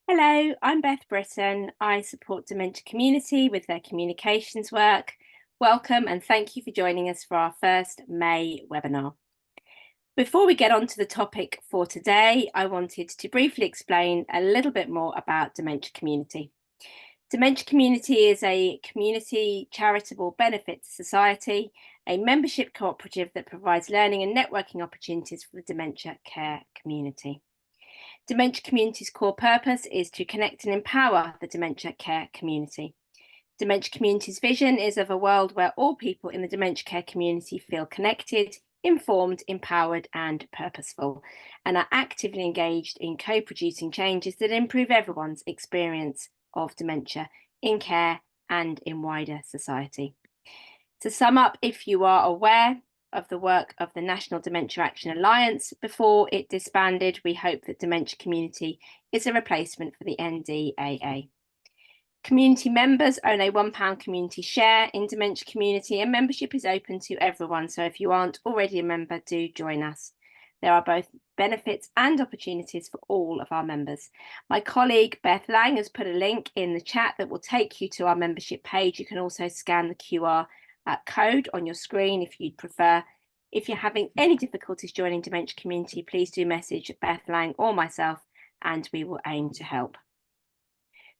Hello, I'm Beth Britton. I support Dementia Community with their communications work. Welcome and thank you for joining us for our first May webinar. Before we get on to the topic for today, I wanted to briefly explain a little bit more about Dementia Community. Dementia Community is a community charitable benefits society, a membership cooperative that provides learning and networking opportunities for the dementia care community. Dementia Community's core purpose is to connect and empower the dementia care community. Dementia Community's vision is of a world where all people in the dementia care community feel connected, informed, empowered, and purposeful, and are actively engaged in co-producing changes that improve everyone's experience of dementia in care and in wider society. To sum up, if you are aware of the work of the National Dementia Action Alliance before it disbanded, we hope that Dementia Community is a replacement for the NDAA. Community members own a £1 community share in Dementia Community, and membership is open to everyone. So if you aren't already a member, do join us. There are both benefits and opportunities for all of our members. My colleague Beth Lang has put a link in the chat that will take you to our membership page. You can also scan the QR code on your screen if you'd prefer. If you're having any difficulties joining Dementia Community, please do message Beth Lang or myself and we will aim to help.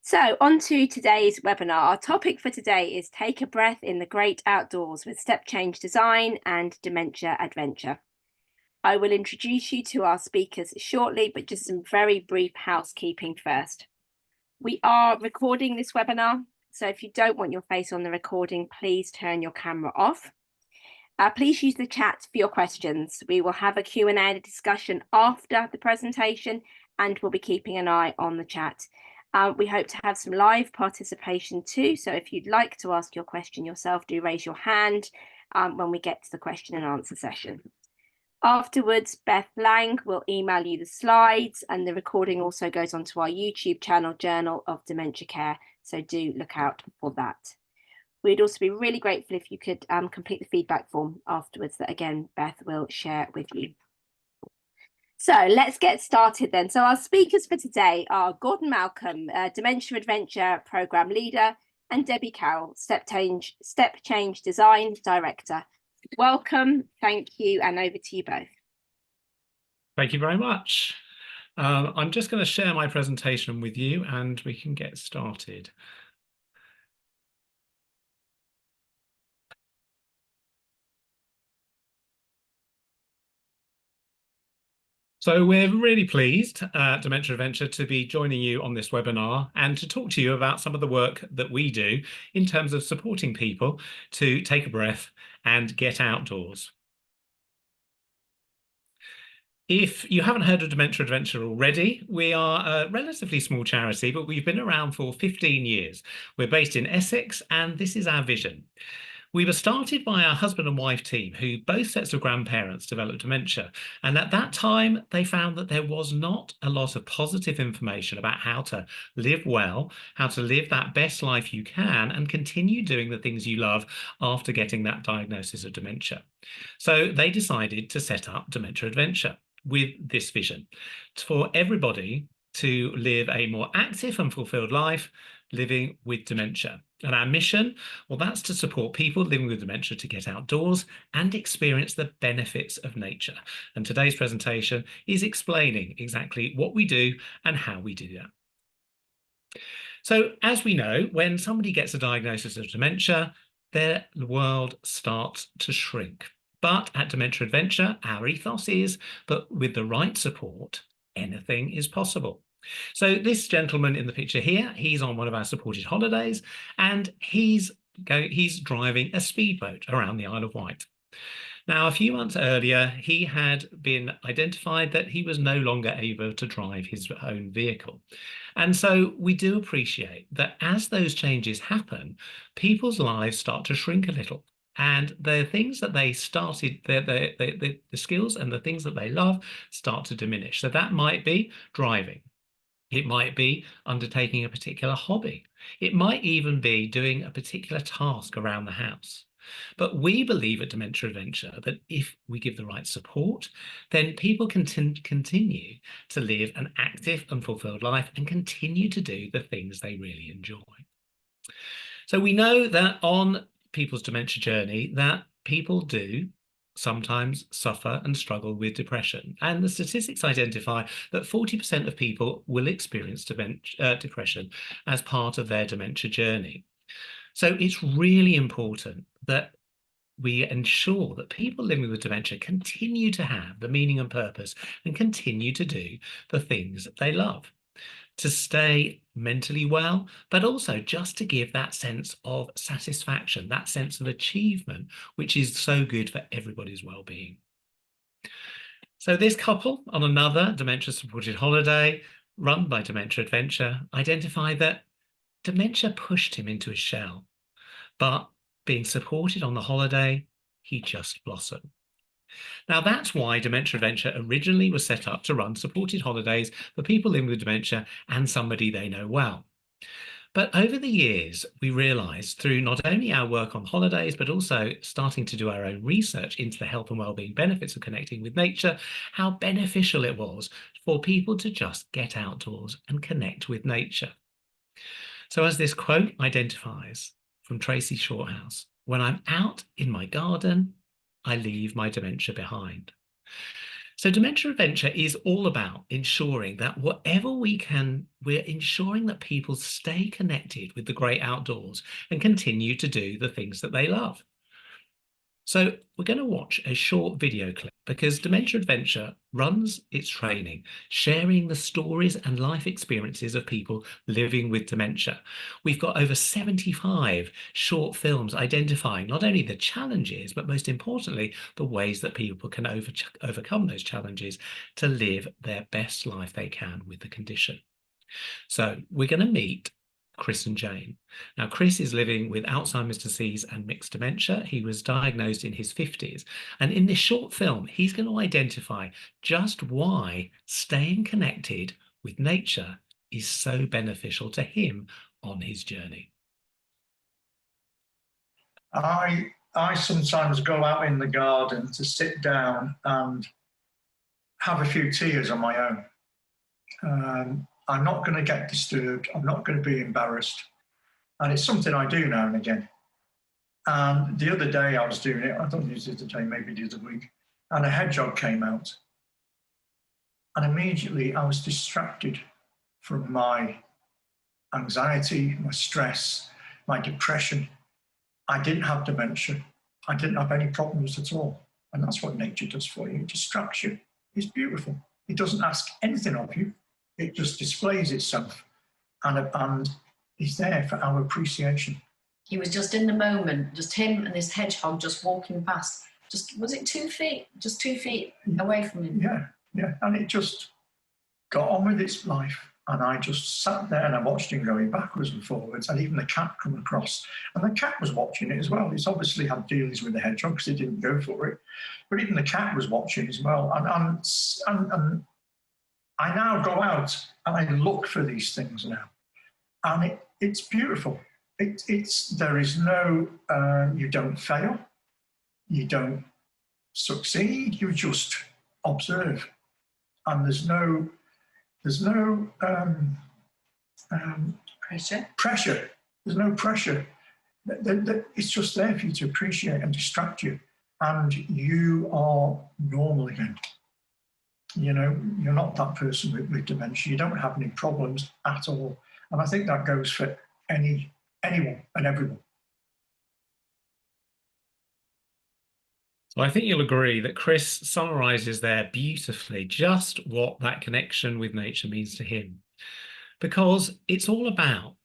So on to today's webinar. Our topic for today is Take a Breath in the Great Outdoors with Step Change Design and Dementia Adventure. I will introduce you to our speakers shortly, but just some very brief housekeeping first. We are recording this webinar, so if you don't want your face on the recording, please turn your camera off. Please use the chat for your questions. We will have a Q&A discussion after the presentation, and we'll be keeping an eye on the chat. We hope to have some live participation too, so if you'd like to ask your question yourself, do raise your hand when we get to the question and answer session. Afterwards, Beth Lang will email you the slides, and the recording also goes onto our YouTube channel, Journal of Dementia Care, so do look out for that. We'd also be really grateful if you could complete the feedback form afterwards that, again, Beth will share with you. So let's get started then. So our speakers for today are Gordon Malcom, Dementia Adventure Programme Leader, and Debbie Carroll, Step Change Design Director. Welcome, thank you, and over to you both. Thank you very much. I'm just going to share my presentation with you and we can get started. So we're really pleased at Dementia Adventure to be joining you on this webinar and to talk to you about some of the work that we do in terms of supporting people to take a breath and get outdoors. If you haven't heard of Dementia Adventure already, we are a relatively small charity, but we've been around for 15 years. We're based in Essex, and this is our vision. We were started by our husband and wife team, who both sets of grandparents developed dementia. And at that time, they found that there was not a lot of positive information about how to live well, how to live that best life you can, and continue doing the things you love after getting that diagnosis of dementia. So they decided to set up Dementia Adventure with this vision for everybody to live a more active and fulfilled life living with dementia. And our mission, well, that's to support people living with dementia to get outdoors and experience the benefits of nature. And today's presentation is explaining exactly what we do and how we do that. So as we know, when somebody gets a diagnosis of dementia, their world starts to shrink. But at Dementia Adventure, our ethos is that with the right support, anything is possible. So this gentleman in the picture here, he's on one of our supported holidays, and he's driving a speedboat around the Isle of Wight. Now, a few months earlier, he had been identified that he was no longer able to drive his own vehicle. And so we do appreciate that as those changes happen, people's lives start to shrink a little. And the things that they started, the skills and the things that they love start to diminish. So that might be driving. It might be undertaking a particular hobby. It might even be doing a particular task around the house. But we believe at Dementia Adventure that if we give the right support, then people can continue to live an active and fulfilled life and continue to do the things they really enjoy. So we know that on people's dementia journey that people do sometimes suffer and struggle with depression. And the statistics identify that 40% of people will experience depression as part of their dementia journey. So it's really important that we ensure that people living with dementia continue to have the meaning and purpose and continue to do the things that they love, to stay mentally well, but also just to give that sense of satisfaction, that sense of achievement, which is so good for everybody's well-being. So this couple on another dementia-supported holiday run by Dementia Adventure identified that dementia pushed him into his shell, but being supported on the holiday, he just blossomed. Now, that's why Dementia Adventure originally was set up to run supported holidays for people living with dementia and somebody they know well. But over the years, we realised through not only our work on holidays, but also starting to do our own research into the health and wellbeing benefits of connecting with nature, how beneficial it was for people to just get outdoors and connect with nature. So as this quote identifies from Tracy Shorthouse, "When I'm out in my garden, I leave my dementia behind." So Dementia Adventure is all about ensuring that whatever we can, we're ensuring that people stay connected with the great outdoors and continue to do the things that they love. So we're going to watch a short video clip because Dementia Adventure runs its training, sharing the stories and life experiences of people living with dementia. We've got over 75 short films identifying not only the challenges, but most importantly, the ways that people can overcome those challenges to live their best life they can with the condition. So we're going to meet Chris and Jane. Now, Chris is living with Alzheimer's disease and mixed dementia. He was diagnosed in his 50s. And in this short film, he's going to identify just why staying connected with nature is so beneficial to him on his journey. I sometimes go out in the garden to sit down and have a few tears on my own. I'm not going to get disturbed. I'm not going to be embarrassed. And it's something I do now and again. And the other day I was doing it, I don't know if it was the other day, maybe the other week, and a hedgehog came out. And immediately I was distracted from my anxiety, my stress, my depression. I didn't have dementia. I didn't have any problems at all. And that's what nature does for you. It distracts you. It's beautiful. It doesn't ask anything of you. It just displays itself and is there for our appreciation. He was just in the moment, just him and this hedgehog just walking past. Just, was it 2 feet? Just 2 feet away from him. Yeah. And it just got on with its life. And I just sat there and I watched him going backwards and forwards, and even the cat come across. And the cat was watching it as well. It's obviously had dealings with the hedgehog because it didn't go for it. But even the cat was watching as well. And I now go out and I look for these things now. And it's beautiful. There is no, you don't fail. You don't succeed. You just observe. And there's no pressure. There's no pressure. It's just there for you to appreciate and distract you. And you are normal again. You know, you're not that person with dementia. You don't have any problems at all. And I think that goes for anyone and everyone. So I think you'll agree that Chris summarises there beautifully just what that connection with nature means to him. Because it's all about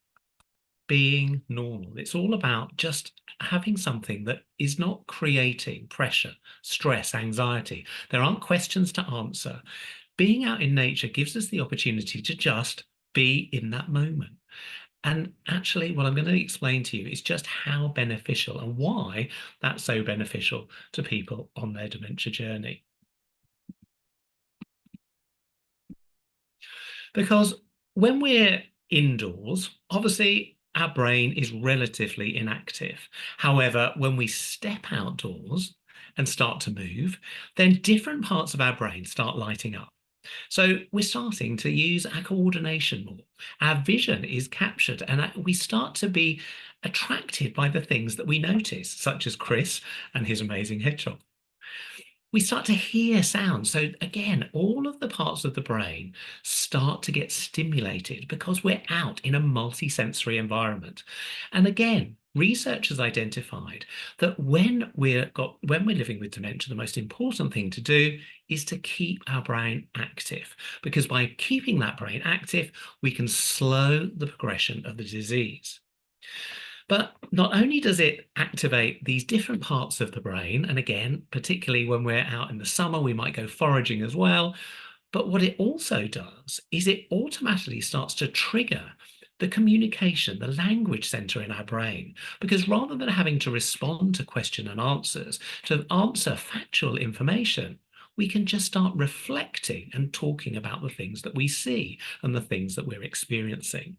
being normal. It's all about just having something that is not creating pressure, stress, anxiety. There aren't questions to answer. Being out in nature gives us the opportunity to just be in that moment. And actually, what I'm going to explain to you is just how beneficial and why that's so beneficial to people on their dementia journey. Because when we're indoors, obviously, our brain is relatively inactive. However, when we step outdoors and start to move, then different parts of our brain start lighting up. So we're starting to use our coordination more. Our vision is captured, and we start to be attracted by the things that we notice, such as Chris and his amazing hedgehog. We start to hear sounds. So again, all of the parts of the brain start to get stimulated because we're out in a multi-sensory environment. And again, research has identified that when we're living with dementia, the most important thing to do is to keep our brain active, because by keeping that brain active, we can slow the progression of the disease. But not only does it activate these different parts of the brain, and again, particularly when we're out in the summer, we might go foraging as well, but what it also does is it automatically starts to trigger the communication, the language center in our brain, because rather than having to respond to question and answers, to answer factual information, we can just start reflecting and talking about the things that we see and the things that we're experiencing.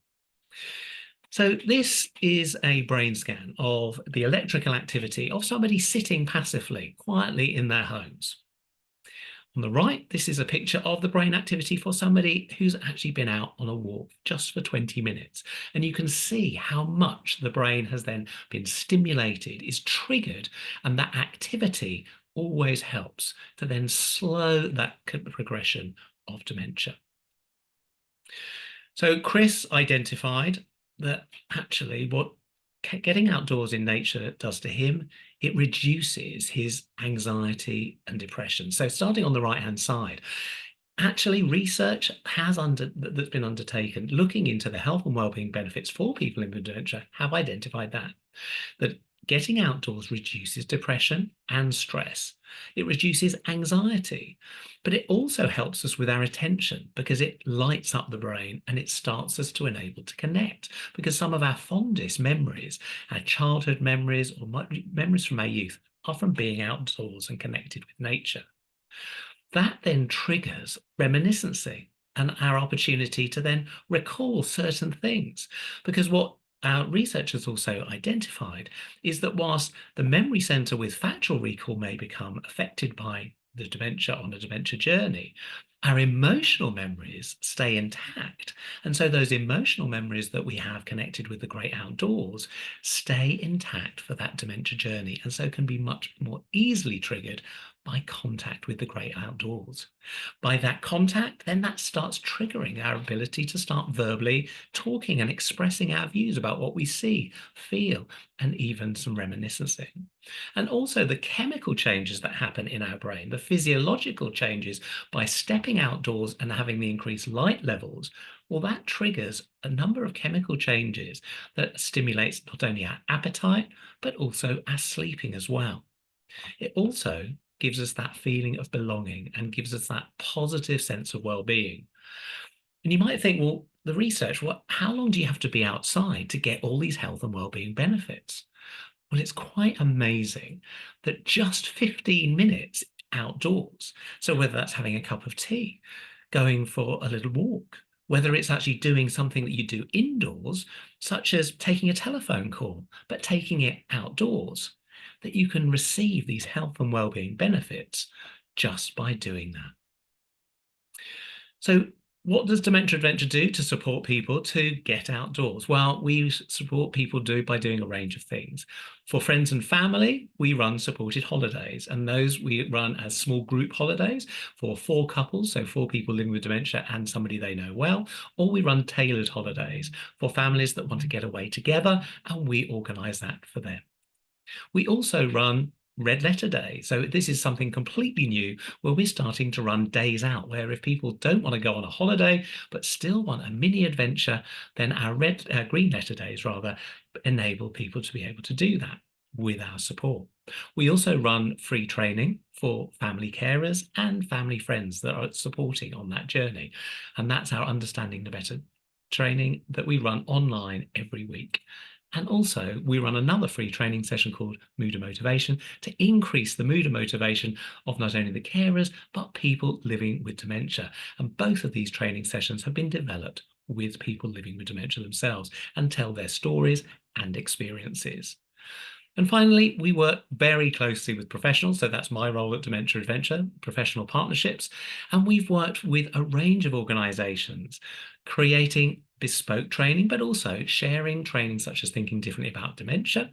So this is a brain scan of the electrical activity of somebody sitting passively, quietly in their homes. On the right, this is a picture of the brain activity for somebody who's actually been out on a walk just for 20 minutes. And you can see how much the brain has then been stimulated, is triggered, and that activity always helps to then slow that progression of dementia. So Chris identified that actually what getting outdoors in nature does to him, it reduces his anxiety and depression. So starting on the right-hand side, actually research that's been undertaken looking into the health and wellbeing benefits for people with dementia have identified that getting outdoors reduces depression and stress. It reduces anxiety, but it also helps us with our attention because it lights up the brain and it starts us to enable to connect, because some of our fondest memories, our childhood memories or memories from our youth, are from being outdoors and connected with nature. That then triggers reminiscency and our opportunity to then recall certain things, because what our researchers also identified is that whilst the memory center with factual recall may become affected by the dementia on a dementia journey, our emotional memories stay intact. And so those emotional memories that we have connected with the great outdoors stay intact for that dementia journey, and so can be much more easily triggered by contact with the great outdoors. By that contact, then that starts triggering our ability to start verbally talking and expressing our views about what we see, feel, and even some reminiscencing. And also the chemical changes that happen in our brain, the physiological changes by stepping outdoors and having the increased light levels, well, that triggers a number of chemical changes that stimulates not only our appetite, but also our sleeping as well. It also gives us that feeling of belonging and gives us that positive sense of well-being. And you might think, well, the research, how long do you have to be outside to get all these health and well-being benefits? Well, it's quite amazing that just 15 minutes outdoors, so whether that's having a cup of tea, going for a little walk, whether it's actually doing something that you do indoors, such as taking a telephone call, but taking it outdoors, that you can receive these health and well-being benefits just by doing that. So what does Dementia Adventure do to support people to get outdoors? Well, we support people by doing a range of things. For friends and family, we run supported holidays, and those we run as small group holidays for 4 couples, so 4 people living with dementia and somebody they know well, or we run tailored holidays for families that want to get away together, and we organise that for them. We also run Red Letter Day. So this is something completely new where we're starting to run days out, where if people don't want to go on a holiday but still want a mini adventure, then our Green Letter Days rather enable people to be able to do that with our support. We also run free training for family carers and family friends that are supporting on that journey. And that's our Understanding the Better training that we run online every week. And also, we run another free training session called Mood and Motivation to increase the mood and motivation of not only the carers, but people living with dementia. And both of these training sessions have been developed with people living with dementia themselves and tell their stories and experiences. And finally, we work very closely with professionals. So that's my role at Dementia Adventure, professional partnerships. And we've worked with a range of organisations, creating bespoke training, but also sharing training such as thinking differently about dementia,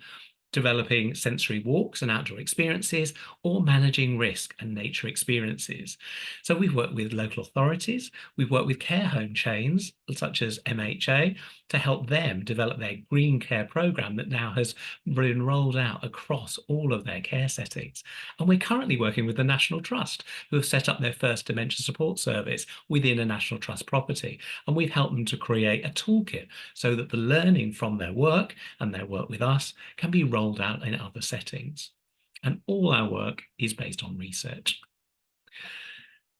developing sensory walks and outdoor experiences, or managing risk and nature experiences. So we've worked with local authorities, we've worked with care home chains such as MHA to help them develop their green care programme that now has been rolled out across all of their care settings. And we're currently working with the National Trust, who have set up their first dementia support service within a National Trust property. And we've helped them to create a toolkit so that the learning from their work and their work with us can be rolled out in other settings. And all our work is based on research.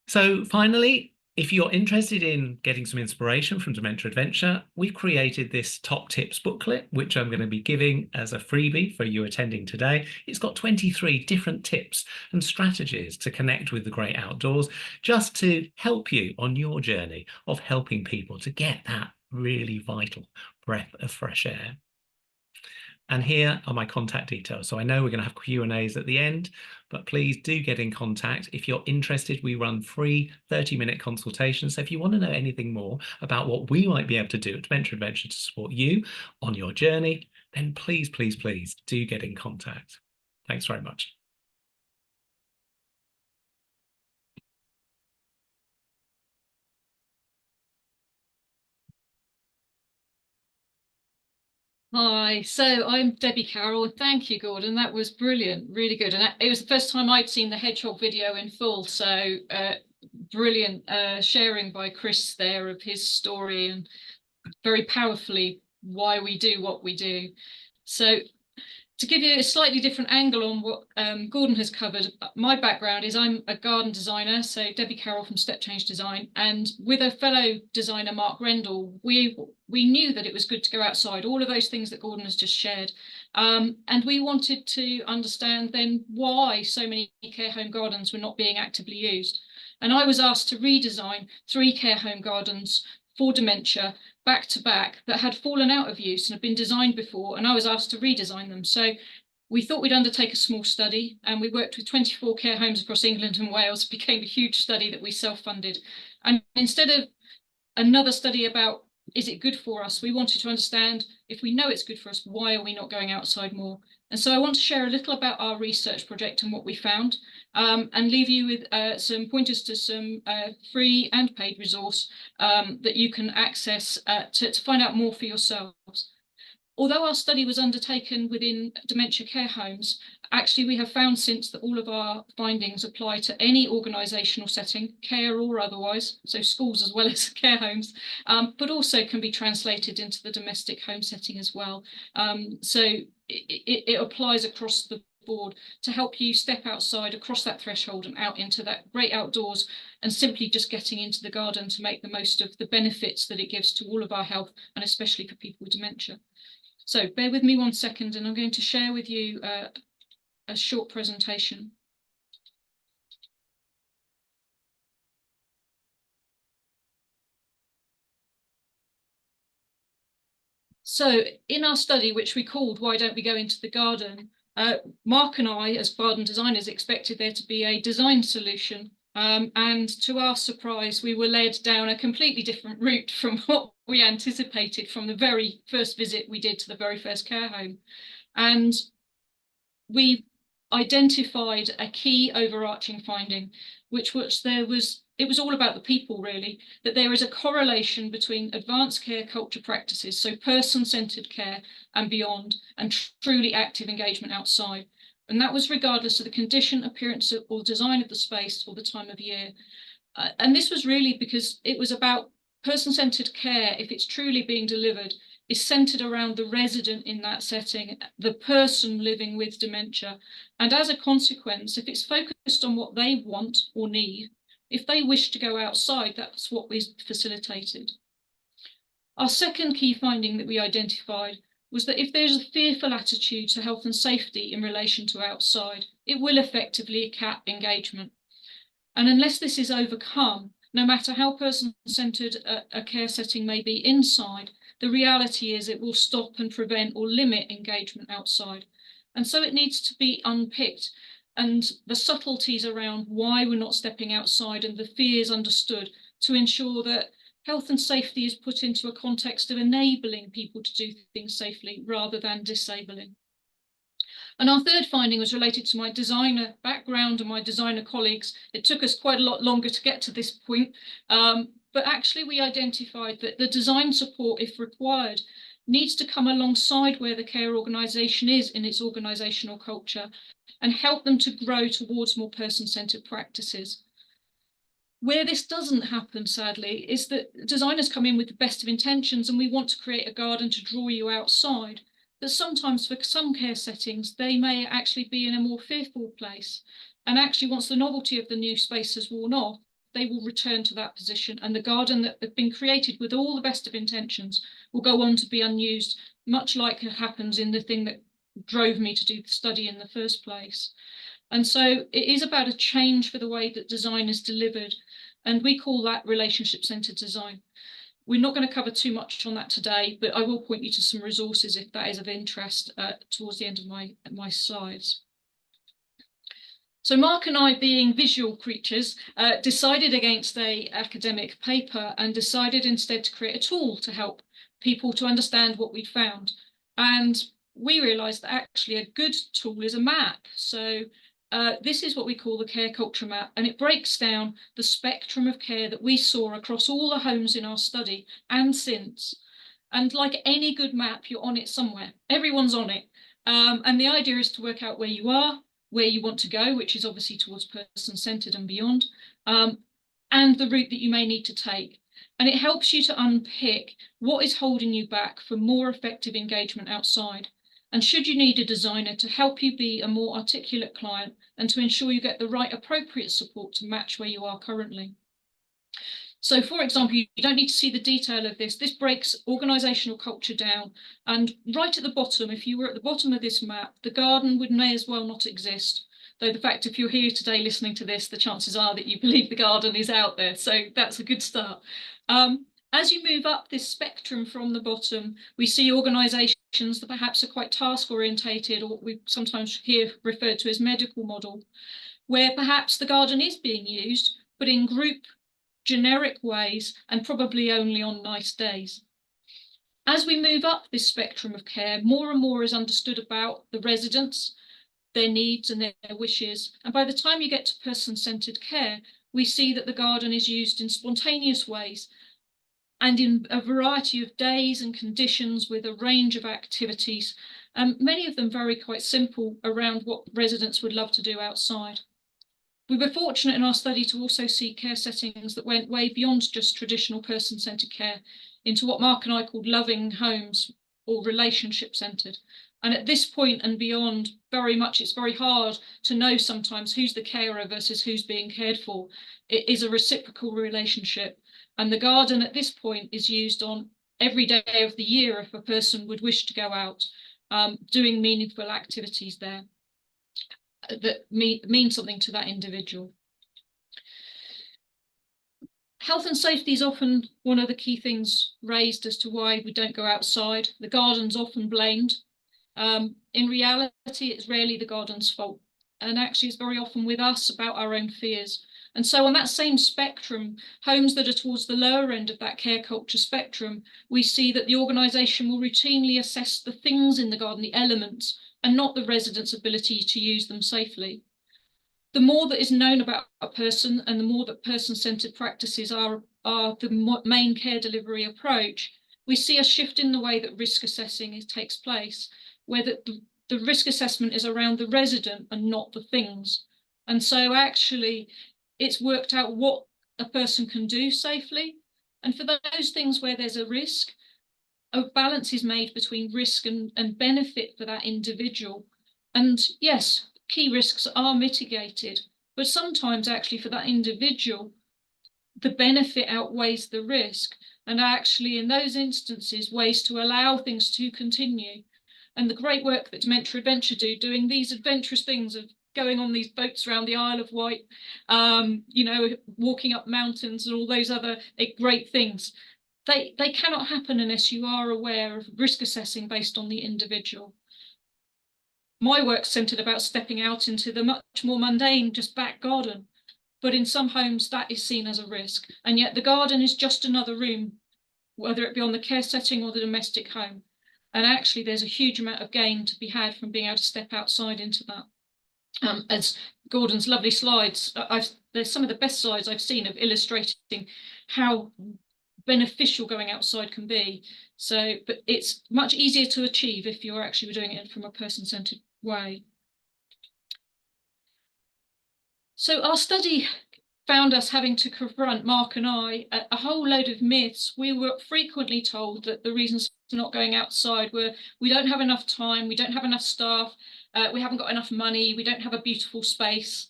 So finally, if you're interested in getting some inspiration from Dementia Adventure, we've created this top tips booklet, which I'm going to be giving as a freebie for you attending today. It's got 23 different tips and strategies to connect with the great outdoors, just to help you on your journey of helping people to get that really vital breath of fresh air. And here are my contact details. So I know we're going to have Q&As at the end, but please do get in contact. If you're interested, we run free 30-minute consultations. So if you want to know anything more about what we might be able to do at Dementia Adventure to support you on your journey, then please, please, please do get in contact. Thanks very much. Hi, so I'm Debbie Carroll. Thank you, Gordon. That was brilliant, really good. And it was the first time I'd seen the hedgehog video in full. So brilliant sharing by Chris there of his story and very powerfully why we do what we do. So to give you a slightly different angle on what Gordon has covered, my background is I'm a garden designer, so Debbie Carroll from Step Change Design, and with a fellow designer, Mark Rendell, we knew that it was good to go outside, all of those things that Gordon has just shared, and we wanted to understand then why so many care home gardens were not being actively used. And I was asked to redesign 3 care home gardens for dementia back to back that had fallen out of use and had been designed before, and I was asked to redesign them. So we thought we'd undertake a small study, and we worked with 24 care homes across England and Wales. It became a huge study that we self-funded. And instead of another study about is it good for us, we wanted to understand, if we know it's good for us, why are we not going outside more? And so I want to share a little about our research project and what we found, and leave you with some pointers to some free and paid resource that you can access to find out more for yourselves. Although our study was undertaken within dementia care homes, actually we have found since that all of our findings apply to any organisational setting, care or otherwise, so schools as well as care homes, but also can be translated into the domestic home setting as well. So it applies across the board to help you step outside, across that threshold and out into that great outdoors, and simply just getting into the garden to make the most of the benefits that it gives to all of our health, and especially for people with dementia. So bear with me 1 second, and I'm going to share with you a short presentation. So in our study, which we called Why Don't We Go Into the Garden, Mark and I, as garden designers, expected there to be a design solution. And to our surprise, we were led down a completely different route from what we anticipated from the very first visit we did to the very first care home. And we identified a key overarching finding, which was it was all about the people, really, that there is a correlation between advanced care culture practices, so person-centered care and beyond, and truly active engagement outside. And that was regardless of the condition, appearance, or design of the space or the time of year. And this was really because it was about person-centered care, if it's truly being delivered, is centered around the resident in that setting, the person living with dementia. And as a consequence, if it's focused on what they want or need, if they wish to go outside, that's what we facilitated. Our second key finding that we identified was that if there's a fearful attitude to health and safety in relation to outside, it will effectively cap engagement. And unless this is overcome, no matter how person-centred a care setting may be inside, the reality is it will stop and prevent or limit engagement outside. And so it needs to be unpicked, and the subtleties around why we're not stepping outside and the fears understood, to ensure that health and safety is put into a context of enabling people to do things safely rather than disabling. And our third finding was related to my designer background and my designer colleagues. It took us quite a lot longer to get to this point, but actually we identified that the design support, if required, needs to come alongside where the care organisation is in its organisational culture and help them to grow towards more person-centred practices. Where this doesn't happen, sadly, is that designers come in with the best of intentions and we want to create a garden to draw you outside. But sometimes for some care settings, they may actually be in a more fearful place. And actually, once the novelty of the new space has worn off, they will return to that position. And the garden that had been created with all the best of intentions will go on to be unused, much like it happens in the thing that drove me to do the study in the first place. And so it is about a change for the way that design is delivered. And we call that relationship-centred design. We're not going to cover too much on that today, but I will point you to some resources if that is of interest towards the end of my slides. So Mark and I, being visual creatures, decided against an academic paper and decided instead to create a tool to help people to understand what we'd found. And we realised that actually a good tool is a map. So this is what we call the care culture map, and it breaks down the spectrum of care that we saw across all the homes in our study and since. And like any good map, you're on it somewhere. Everyone's on it. And the idea is to work out where you are, where you want to go, which is obviously towards person-centred and beyond, and the route that you may need to take. And it helps you to unpick what is holding you back for more effective engagement outside. And should you need a designer to help you be a more articulate client and to ensure you get the right appropriate support to match where you are currently. So for example, you don't need to see the detail of this. This breaks organisational culture down. And right at the bottom, if you were at the bottom of this map, the garden may as well not exist. Though the fact, if you're here today listening to this, the chances are that you believe the garden is out there. So that's a good start. As you move up this spectrum from the bottom, we see organisations that perhaps are quite task orientated, or we sometimes hear referred to as medical model, where perhaps the garden is being used, but in group generic ways and probably only on nice days. As we move up this spectrum of care, more and more is understood about the residents, their needs and their wishes. And by the time you get to person-centred care, we see that the garden is used in spontaneous ways and in a variety of days and conditions with a range of activities, many of them very quite simple around what residents would love to do outside. We were fortunate in our study to also see care settings that went way beyond just traditional person-centred care into what Mark and I called loving homes or relationship-centred. And at this point and beyond, very much, it's very hard to know sometimes who's the carer versus who's being cared for. It is a reciprocal relationship. And the garden at this point is used on every day of the year if a person would wish to go out, doing meaningful activities there that mean something to that individual. Health and safety is often one of the key things raised as to why we don't go outside. The garden's often blamed. In reality, it's rarely the garden's fault. And actually, it's very often with us about our own fears. And so on that same spectrum, homes that are towards the lower end of that care culture spectrum, we see that the organisation will routinely assess the things in the garden, the elements, and not the residents' ability to use them safely. The more that is known about a person and the more that person-centred practices are the main care delivery approach, we see a shift in the way that risk assessing takes place, where the risk assessment is around the resident and not the things. And so actually, it's worked out what a person can do safely. And for those things where there's a risk, a balance is made between risk and benefit for that individual. And yes, key risks are mitigated, but sometimes actually for that individual, the benefit outweighs the risk. And actually in those instances, ways to allow things to continue. And the great work that Dementia Adventure doing these adventurous things of going on these boats around the Isle of Wight, you know, walking up mountains and all those other great things. They cannot happen unless you are aware of risk assessing based on the individual. My work's centred about stepping out into the much more mundane, just back garden. But in some homes that is seen as a risk. And yet the garden is just another room, whether it be on the care setting or the domestic home. And actually there's a huge amount of gain to be had from being able to step outside into that. As Gordon's lovely slides, there's some of the best slides I've seen of illustrating how beneficial going outside can be. So, but it's much easier to achieve if you're actually doing it from a person-centered way. So our study found us having to confront, Mark and I, a whole load of myths. We were frequently told that the reasons for not going outside were we don't have enough time, we don't have enough staff, we haven't got enough money, we don't have a beautiful space.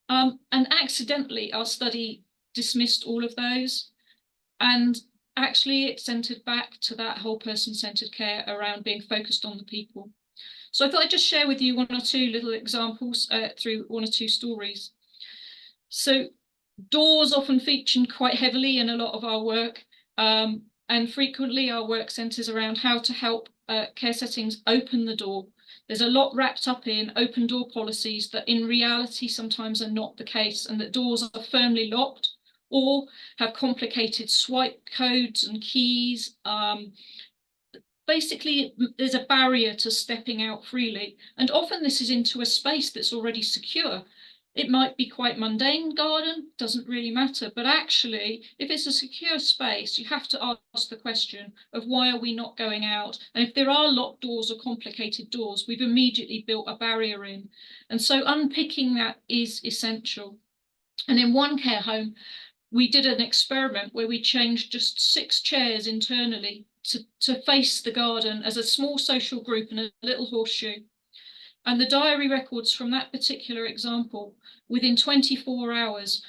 And accidentally, our study dismissed all of those. And actually, it centered back to that whole person-centered care around being focused on the people. So I thought I'd just share with you one or two little examples through one or two stories. So doors often feature quite heavily in a lot of our work, and frequently our work centres around how to help care settings open the door. There's a lot wrapped up in open door policies that in reality sometimes are not the case, and that doors are firmly locked or have complicated swipe codes and keys. Basically, there's a barrier to stepping out freely, and often this is into a space that's already secure. It might be quite mundane garden, doesn't really matter, but actually, if it's a secure space, you have to ask the question of why are we not going out? And if there are locked doors or complicated doors, we've immediately built a barrier in. And so unpicking that is essential. And in one care home, we did an experiment where we changed just 6 chairs internally to face the garden as a small social group in a little horseshoe. And the diary records from that particular example within 24 hours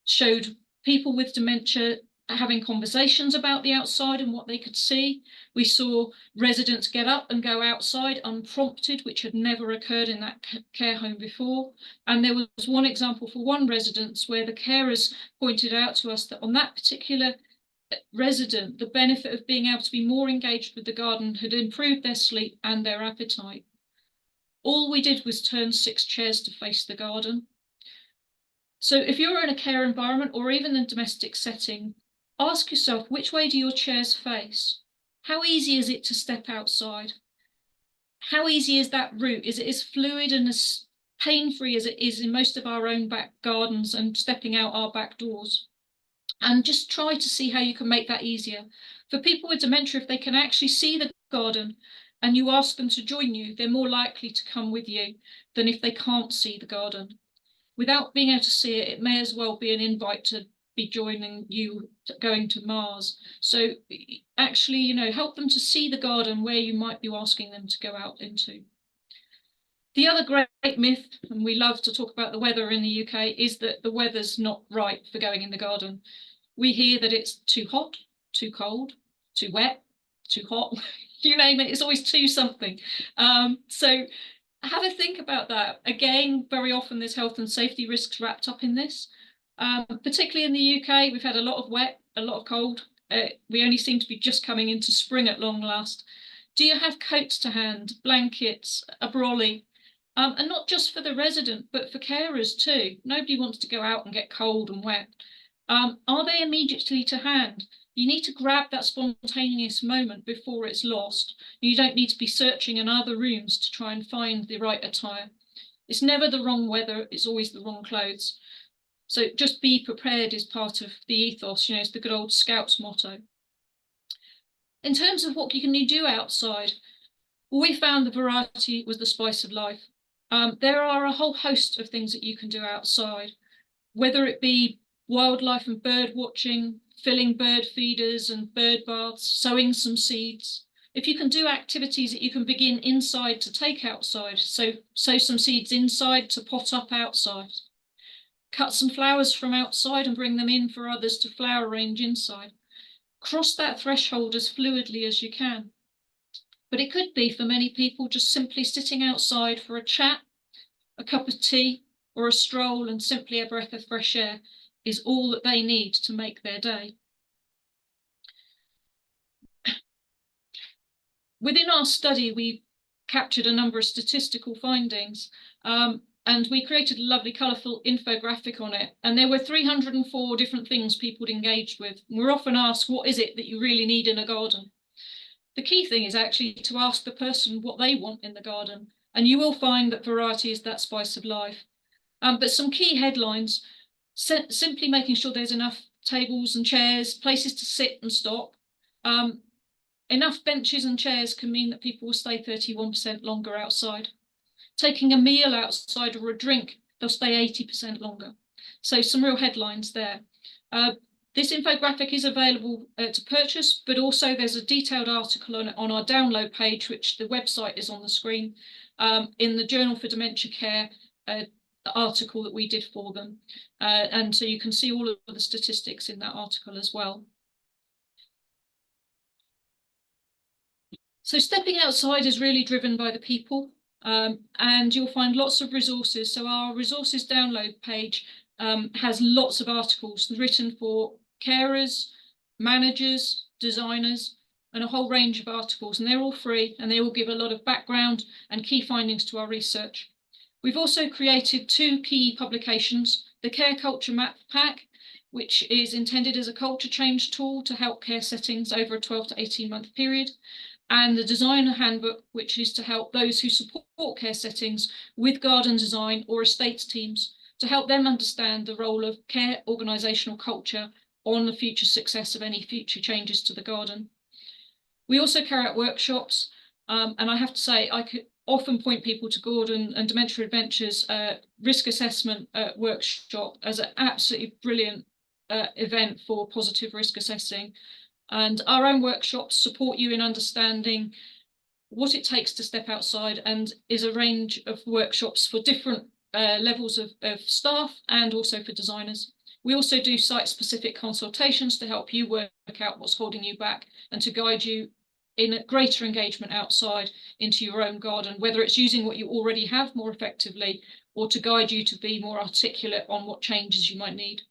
showed people with dementia having conversations about the outside and what they could see. We saw residents get up and go outside unprompted, which had never occurred in that care home before. And there was one example for one residence where the carers pointed out to us that on that particular resident, the benefit of being able to be more engaged with the garden had improved their sleep and their appetite. All we did was turn 6 chairs to face the garden. So if you're in a care environment or even a domestic setting, ask yourself, which way do your chairs face? How easy is it to step outside? How easy is that route? Is it as fluid and as pain-free as it is in most of our own back gardens and stepping out our back doors? And just try to see how you can make that easier. For people with dementia, if they can actually see the garden and you ask them to join you, they're more likely to come with you than if they can't see the garden. Without being able to see it, it may as well be an invite to be joining you going to Mars. So actually, you know, help them to see the garden where you might be asking them to go out into. The other great myth, and we love to talk about the weather in the UK, is that the weather's not right for going in the garden. We hear that it's too hot, too cold, too wet, too hot, you name it, it's always too something. So have a think about that. Again, very often there's health and safety risks wrapped up in this. Particularly in the UK, we've had a lot of wet, a lot of cold. We only seem to be just coming into spring at long last. Do you have coats to hand, blankets, a brolly? And not just for the resident, but for carers too. Nobody wants to go out and get cold and wet. Are they immediately to hand? You need to grab that spontaneous moment before it's lost. You don't need to be searching in other rooms to try and find the right attire. It's never the wrong weather, it's always the wrong clothes. So just be prepared is part of the ethos, you know, it's the good old Scouts motto. In terms of what can you do outside, well, we found the variety was the spice of life. There are a whole host of things that you can do outside, whether it be wildlife and bird watching, filling bird feeders and bird baths, sowing some seeds. If you can do activities that you can begin inside to take outside, so sow some seeds inside to pot up outside. Cut some flowers from outside and bring them in for others to flower arrange inside. Cross that threshold as fluidly as you can. But it could be for many people just simply sitting outside for a chat, a cup of tea, or a stroll and simply a breath of fresh air is all that they need to make their day. Within our study, we captured a number of statistical findings, and we created a lovely colourful infographic on it. And there were 304 different things people had engaged with. We're often asked, what is it that you really need in a garden? The key thing is actually to ask the person what they want in the garden. And you will find that variety is that spice of life. But some key headlines, simply making sure there's enough tables and chairs, places to sit and stop. Enough benches and chairs can mean that people will stay 31% longer outside. Taking a meal outside or a drink, they'll stay 80% longer. So some real headlines there. This infographic is available to purchase, but also there's a detailed article on our download page, which the website is on the screen, in the Journal for Dementia Care article that we did for them. And so you can see all of the statistics in that article as well. So stepping outside is really driven by the people, and you'll find lots of resources. So our resources download page has lots of articles written for carers, managers, designers, and a whole range of articles, and they're all free and they all give a lot of background and key findings to our research. We've also created 2 key publications, the Care Culture Map Pack, which is intended as a culture change tool to help care settings over a 12 to 18-month period, and the Designer Handbook, which is to help those who support care settings with garden design or estates teams to help them understand the role of care organisational culture on the future success of any future changes to the garden. We also carry out workshops, and I have to say I could often point people to Gordon and Dementia Adventure's risk assessment workshop as an absolutely brilliant event for positive risk assessing. And our own workshops support you in understanding what it takes to step outside, and is a range of workshops for different levels of staff and also for designers. We also do site-specific consultations to help you work out what's holding you back and to guide you in a greater engagement outside into your own garden, whether it's using what you already have more effectively or to guide you to be more articulate on what changes you might need.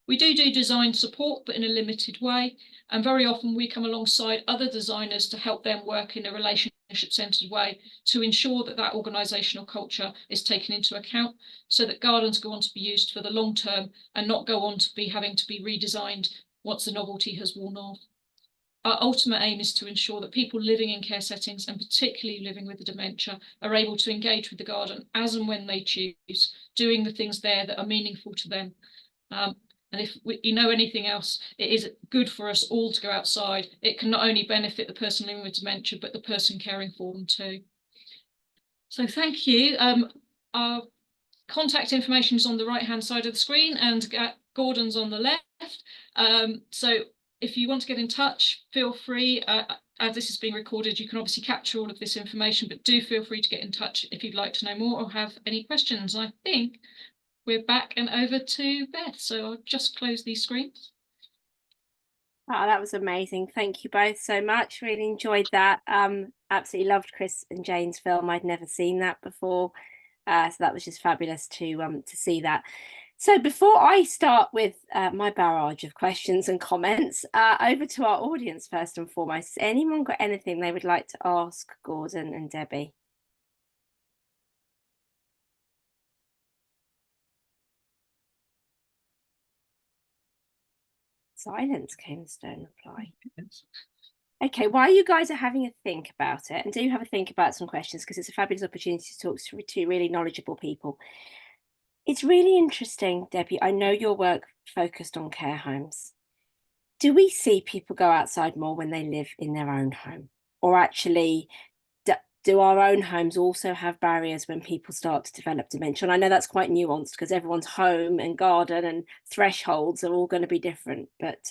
We do design support, but in a limited way. And very often we come alongside other designers to help them work in a relationship-centred way to ensure that that organisational culture is taken into account so that gardens go on to be used for the long term and not go on to be having to be redesigned once the novelty has worn off. Our ultimate aim is to ensure that people living in care settings, and particularly living with the dementia, are able to engage with the garden as and when they choose, doing the things there that are meaningful to them. And if you know anything else, it is good for us all to go outside. It can not only benefit the person living with dementia, but the person caring for them too. So thank you. Our contact information is on the right-hand side of the screen, and Gordon's on the left. So if you want to get in touch, feel free. As this is being recorded, you can obviously capture all of this information, but do feel free to get in touch if you'd like to know more or have any questions. I think we're back and over to Beth. So I'll just close these screens. Oh, that was amazing. Thank you both so much. Really enjoyed that. Absolutely loved Chris and Jane's film. I'd never seen that before. So that was just fabulous to see that. So before I start with my barrage of questions and comments, over to our audience first and foremost. Has anyone got anything they would like to ask Gordon and Debbie? Silence came stone reply. Okay, while you guys are having a think about it, and do have a think about some questions, because it's a fabulous opportunity to talk to 2 really knowledgeable people. It's really interesting, Debbie. I know your work focused on care homes. Do we see people go outside more when they live in their own home? Or actually, do our own homes also have barriers when people start to develop dementia? And I know that's quite nuanced because everyone's home and garden and thresholds are all going to be different. But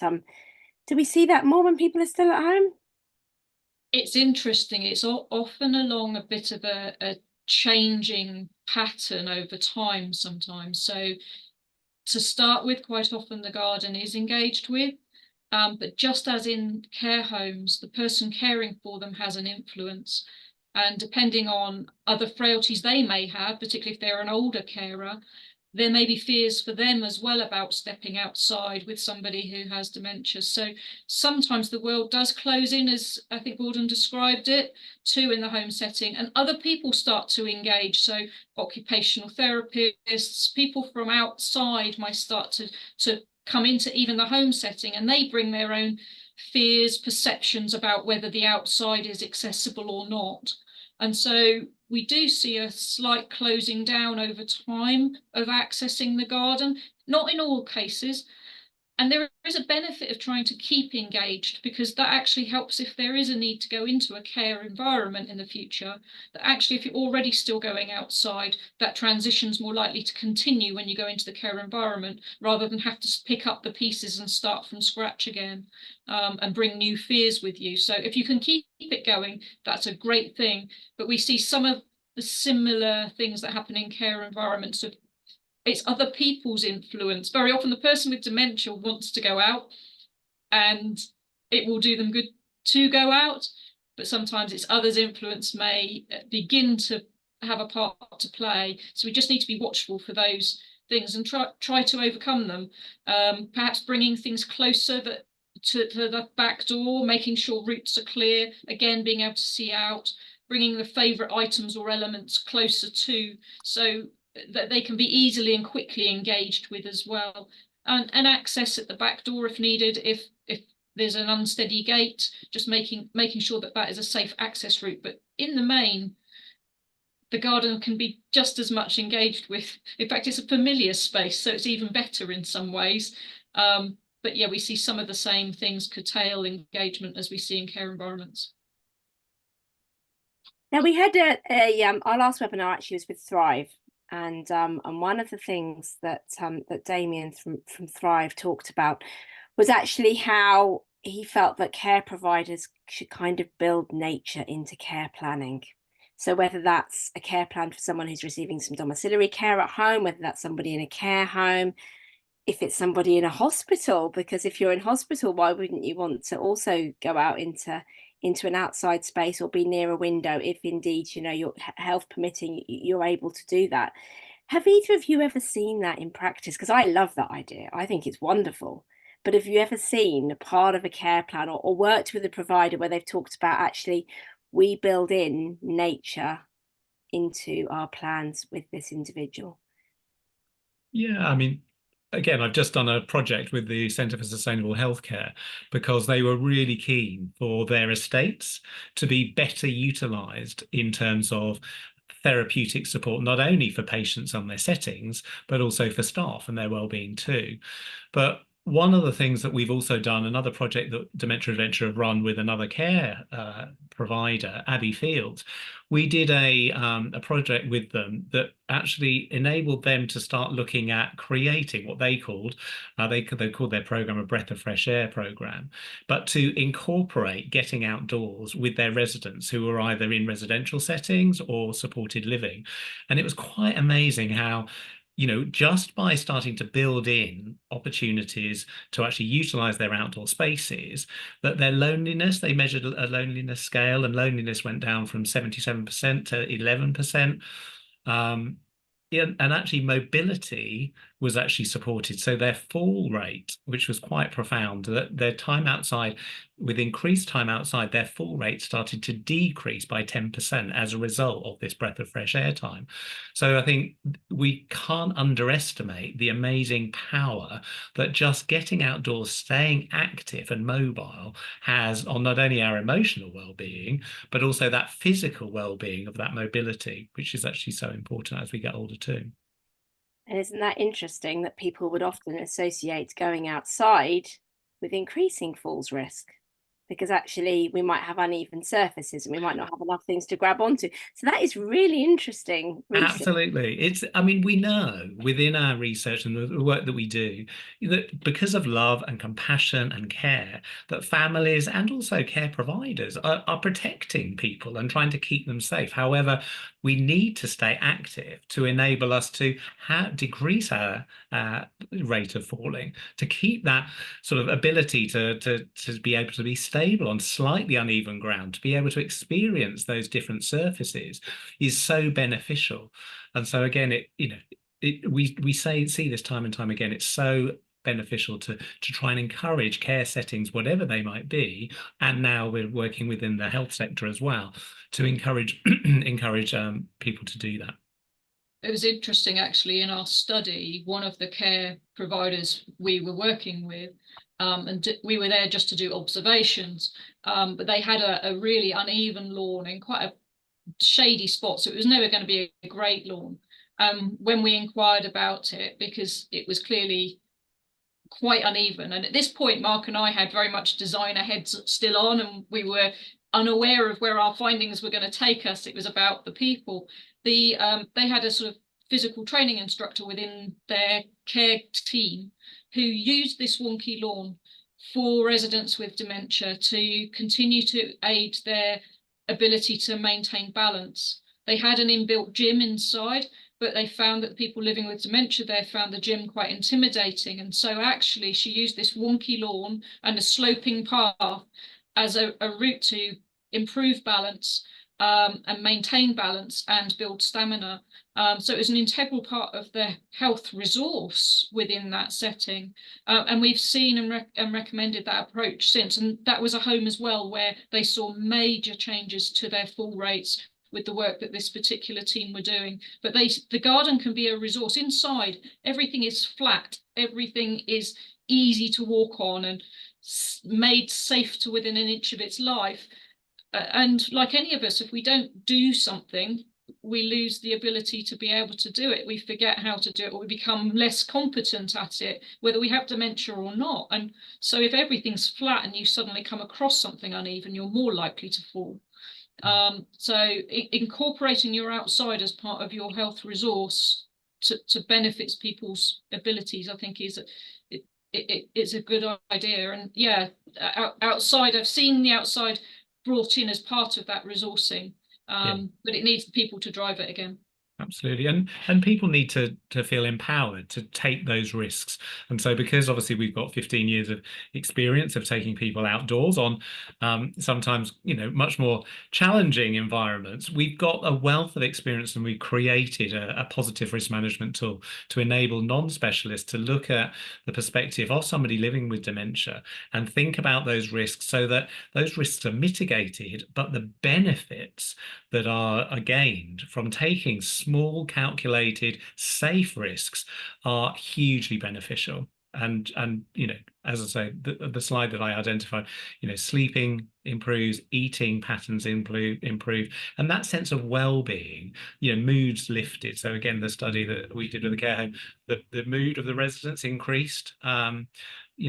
do we see that more when people are still at home? It's interesting. It's often along a bit of a changing pattern over time sometimes. So to start with, quite often the garden is engaged with, but just as in care homes, the person caring for them has an influence. And depending on other frailties they may have, particularly if they're an older carer, there may be fears for them as well about stepping outside with somebody who has dementia. So sometimes the world does close in, as I think Gordon described it, too, in the home setting, and other people start to engage. So occupational therapists, people from outside might start to come into even the home setting, and they bring their own fears, perceptions about whether the outside is accessible or not. And so we do see a slight closing down over time of accessing the garden, not in all cases. And there is a benefit of trying to keep engaged, because that actually helps if there is a need to go into a care environment in the future, that actually if you're already still going outside, that transition's more likely to continue when you go into the care environment, rather than have to pick up the pieces and start from scratch again, and bring new fears with you. So if you can keep it going, that's a great thing. But we see some of the similar things that happen in care environments of it's other people's influence. Very often the person with dementia wants to go out and it will do them good to go out, but sometimes it's others' influence may begin to have a part to play. So we just need to be watchful for those things and try to overcome them. Perhaps bringing things closer to the back door, making sure routes are clear, again, being able to see out, bringing the favourite items or elements closer to, so that they can be easily and quickly engaged with as well, and access at the back door if needed. If there's an unsteady gate, just making sure that that is a safe access route. But in the main, the garden can be just as much engaged with. In fact, it's a familiar space, so it's even better in some ways. But yeah, we see some of the same things curtail engagement as we see in care environments. Now, we had our last webinar actually was with Thrive. And one of the things that that Damien from Thrive talked about was actually how he felt that care providers should kind of build nature into care planning. So whether that's a care plan for someone who's receiving some domiciliary care at home, whether that's somebody in a care home, if it's somebody in a hospital, because if you're in hospital, why wouldn't you want to also go out into an outside space or be near a window if indeed, you know, your health permitting, you're able to do that. Have either of you ever seen that in practice? Because I love that idea. I think it's wonderful. But have you ever seen a part of a care plan or worked with a provider where they've talked about actually we build in nature into our plans with this individual? Yeah, I mean, again, I've just done a project with the Centre for Sustainable Healthcare because they were really keen for their estates to be better utilised in terms of therapeutic support, not only for patients and their settings, but also for staff and their well-being too. But one of the things that we've also done, another project that Dementia Adventure have run with another care provider, Abbey Fields, we did a project with them that actually enabled them to start looking at creating what they called, they called their program a Breath of Fresh Air program, but to incorporate getting outdoors with their residents who were either in residential settings or supported living. And it was quite amazing how, you know, just by starting to build in opportunities to actually utilize their outdoor spaces, that their loneliness, they measured a loneliness scale, and loneliness went down from 77% to 11%. And actually mobility was actually supported. So their fall rate, which was quite profound, that their time outside, with increased time outside, their fall rate started to decrease by 10% as a result of this breath of fresh air time. So I think we can't underestimate the amazing power that just getting outdoors, staying active and mobile has on not only our emotional well-being, but also that physical well-being of that mobility, which is actually so important as we get older too. And isn't that interesting that people would often associate going outside with increasing falls risk? Because actually we might have uneven surfaces and we might not have enough things to grab onto. So that is really interesting research. Absolutely. I mean, we know within our research and the work that we do that because of love and compassion and care, that families and also care providers are protecting people and trying to keep them safe. However, we need to stay active to enable us to decrease our rate of falling, to keep that sort of ability to be able to be stable stable on slightly uneven ground, to be able to experience those different surfaces is so beneficial. And so again, we see this time and time again, it's so beneficial to try and encourage care settings, whatever they might be, and now we're working within the health sector as well, to encourage people to do that. It was interesting, actually, in our study, one of the care providers we were working with, and we were there just to do observations, but they had a really uneven lawn in quite a shady spot, so it was never going to be a great lawn. When we inquired about it, because it was clearly quite uneven, and at this point Mark and I had very much designer heads still on, and we were unaware of where our findings were going to take us. It was about the people. They had a sort of physical training instructor within their care team who used this wonky lawn for residents with dementia to continue to aid their ability to maintain balance. They had an inbuilt gym inside, but they found that the people living with dementia there found the gym quite intimidating. And so actually she used this wonky lawn and a sloping path as a route to improve balance and maintain balance and build stamina. So it was an integral part of the health resource within that setting. And we've seen and recommended that approach since. And that was a home as well where they saw major changes to their fall rates with the work that this particular team were doing. But the garden can be a resource. Inside, everything is flat, everything is easy to walk on and made safe to within an inch of its life. And like any of us, if we don't do something, we lose the ability to be able to do it. We forget how to do it, or we become less competent at it, whether we have dementia or not. And so if everything's flat and you suddenly come across something uneven, you're more likely to fall. So incorporating your outside as part of your health resource to benefit people's abilities, I think it's a good idea. And yeah, outside, I've seen the outside brought in as part of that resourcing, but it needs the people to drive it again. Absolutely. And people need to feel empowered to take those risks. And so because obviously we've got 15 years of experience of taking people outdoors on sometimes, much more challenging environments, we've got a wealth of experience, and we've created a positive risk management tool to enable non-specialists to look at the perspective of somebody living with dementia and think about those risks so that those risks are mitigated, but the benefits that are gained from taking small, calculated, safe risks are hugely beneficial. And as I say, the slide that I identified, sleeping improves, eating patterns improve, and that sense of well-being, moods lifted. So again, the study that we did with the care home, the mood of the residents increased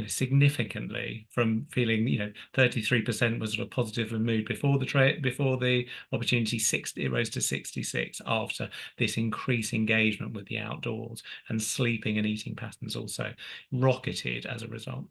significantly, from feeling 33% was sort of positive in mood before the opportunity. It rose to 66 after this increased engagement with the outdoors, and sleeping and eating patterns also rocketed as a result.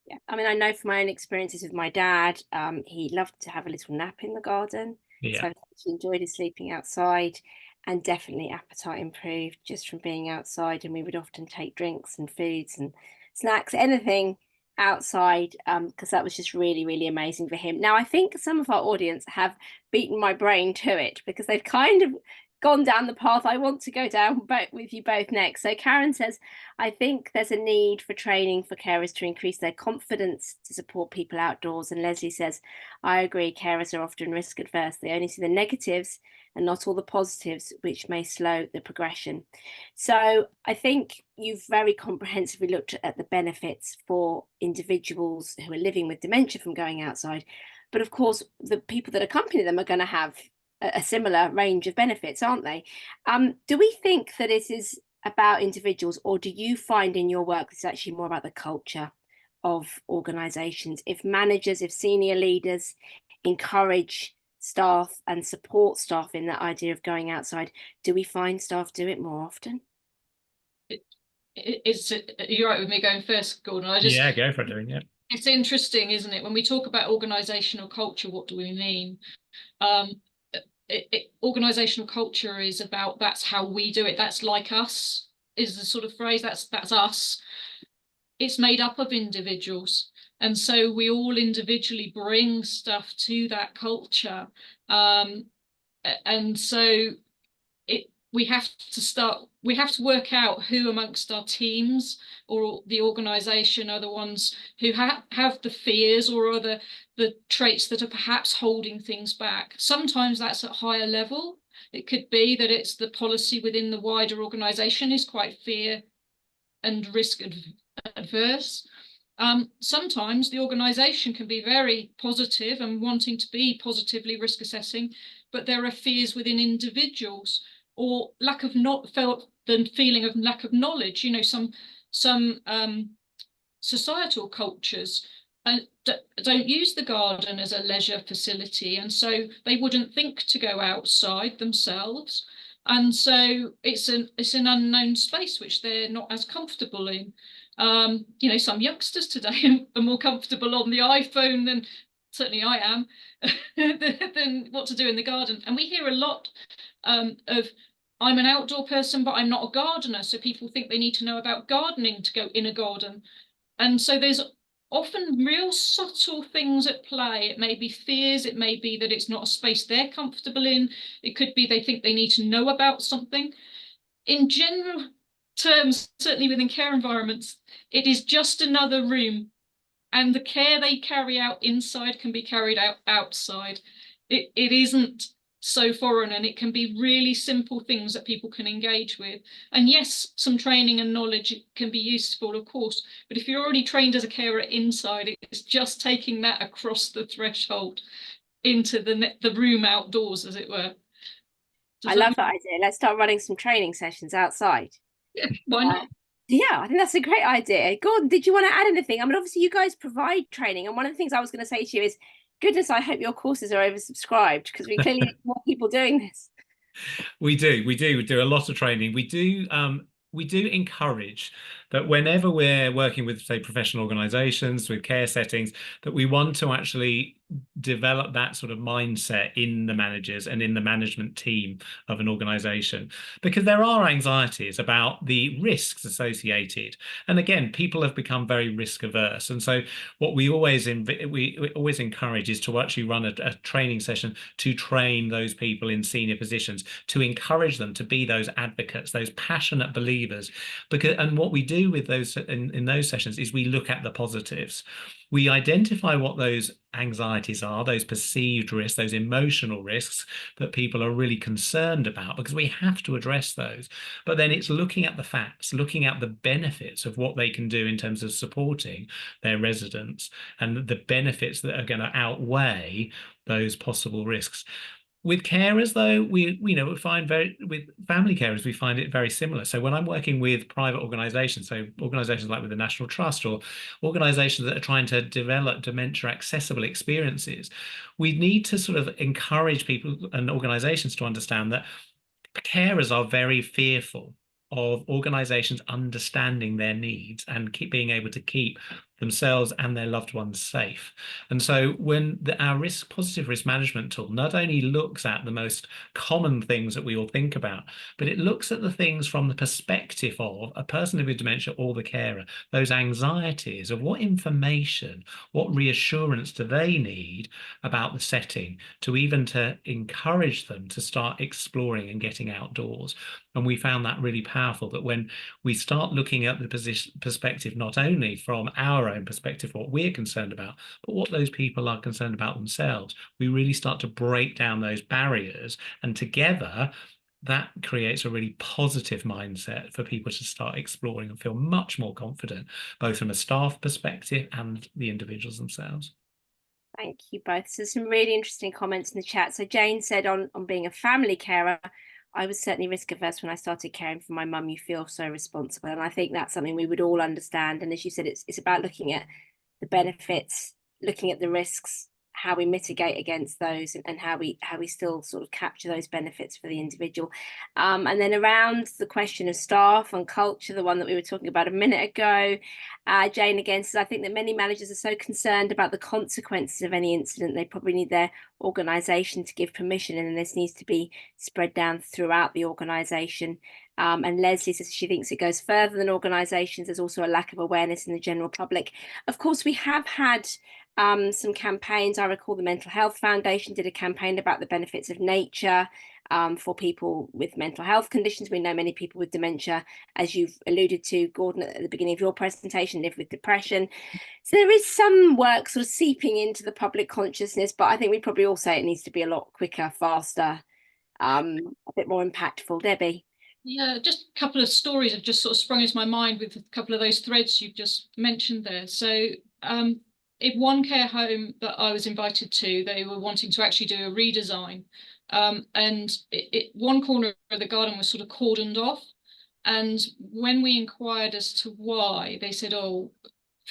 Yeah, I mean, I know from my own experiences with my dad, he loved to have a little nap in the garden. Yeah. So he enjoyed his sleeping outside, and definitely appetite improved just from being outside. And we would often take drinks and foods and snacks, anything outside, because that was just really, really amazing for him. Now, I think some of our audience have beaten my brain to it, because they've kind of gone down the path I want to go down with you both next. So Karen says, I think there's a need for training for carers to increase their confidence to support people outdoors. And Leslie says, I agree, carers are often risk adverse. They only see the negatives and not all the positives, which may slow the progression. So I think you've very comprehensively looked at the benefits for individuals who are living with dementia from going outside. But of course, the people that accompany them are going to have a similar range of benefits, aren't they? Do we think that it is about individuals, or do you find in your work it's actually more about the culture of organisations? If managers, if senior leaders encourage staff and support staff in that idea of going outside, do we find staff do it more often? You're right with me going first, Gordon. Yeah, go for it. Yeah. It's interesting, isn't it? When we talk about organisational culture, what do we mean? Organisational culture is about, that's how we do it, that's like us, is the sort of phrase, that's us. It's made up of individuals. And so we all individually bring stuff to that culture. And so we have to work out who amongst our teams or the organization are the ones who have the fears or are the traits that are perhaps holding things back. Sometimes that's at higher level. It could be that it's the policy within the wider organization is quite fear and risk adverse. Sometimes the organisation can be very positive and wanting to be positively risk assessing, but there are fears within individuals or feeling of lack of knowledge. You know, some societal cultures don't use the garden as a leisure facility, and so they wouldn't think to go outside themselves. And so it's an unknown space which they're not as comfortable in. You know, some youngsters today are more comfortable on the iPhone than certainly I am than what to do in the garden. And we hear a lot of, I'm an outdoor person, but I'm not a gardener. So people think they need to know about gardening to go in a garden. And so there's often real subtle things at play. It may be fears, it may be that it's not a space they're comfortable in. It could be they think they need to know about something. In general terms, certainly within care environments, it is just another room, and the care they carry out inside can be carried out outside. It isn't so foreign, and it can be really simple things that people can engage with. And yes, some training and knowledge can be useful, of course, but if you're already trained as a carer inside, it's just taking that across the threshold into the room outdoors, as it were. I love that idea. Let's start running some training sessions outside. Yeah, why not? Yeah, I think that's a great idea. Gordon, did you want to add anything? I mean, obviously you guys provide training, and one of the things I was going to say to you is, goodness, I hope your courses are oversubscribed, because we clearly need more people doing this. We do a lot of training. We do encourage that whenever we're working with, say, professional organizations, with care settings, that we want to actually develop that sort of mindset in the managers and in the management team of an organization, because there are anxieties about the risks associated. And again, people have become very risk averse. And so what we always encourage is to actually run a training session to train those people in senior positions, to encourage them to be those advocates, those passionate believers. And what we do with those in those sessions is we look at the positives. We identify what those anxieties are, those perceived risks, those emotional risks that people are really concerned about, because we have to address those. But then it's looking at the facts, looking at the benefits of what they can do in terms of supporting their residents, and the benefits that are going to outweigh those possible risks. With carers, though, we find with family carers, we find it very similar. So when I'm working with private organizations, so organizations like with the National Trust or organizations that are trying to develop dementia accessible experiences, we need to sort of encourage people and organizations to understand that carers are very fearful of organizations understanding their needs and being able to keep themselves and their loved ones safe. And so when our positive risk management tool not only looks at the most common things that we all think about, but it looks at the things from the perspective of a person with dementia or the carer, those anxieties of what information, what reassurance do they need about the setting to encourage them to start exploring and getting outdoors. And we found that really powerful, that when we start looking at the perspective, not only from our own perspective, what we're concerned about, but what those people are concerned about themselves, we really start to break down those barriers. And together, that creates a really positive mindset for people to start exploring and feel much more confident, both from a staff perspective and the individuals themselves. Thank you both. So some really interesting comments in the chat. So Jane said on being a family carer, I was certainly risk averse when I started caring for my mum. You feel so responsible. And I think that's something we would all understand. And as you said, it's about looking at the benefits, looking at the risks, how we mitigate against those, and how we still sort of capture those benefits for the individual. And then around the question of staff and culture, the one that we were talking about a minute ago, Jane again says, I think that many managers are so concerned about the consequences of any incident, they probably need their organisation to give permission, and this needs to be spread down throughout the organisation. And Leslie says she thinks it goes further than organisations. There's also a lack of awareness in the general public. Of course, we have had some campaigns. I recall the Mental Health Foundation did a campaign about the benefits of nature for people with mental health conditions. We know many people with dementia, as you've alluded to, Gordon, at the beginning of your presentation, live with depression. So there is some work sort of seeping into the public consciousness, but I think we probably all say it needs to be a lot quicker, faster, a bit more impactful. Debbie? Yeah, just a couple of stories have just sort of sprung into my mind with a couple of those threads you've just mentioned there. So in one care home that I was invited to, they were wanting to actually do a redesign. And one corner of the garden was sort of cordoned off. And when we inquired as to why, they said, oh,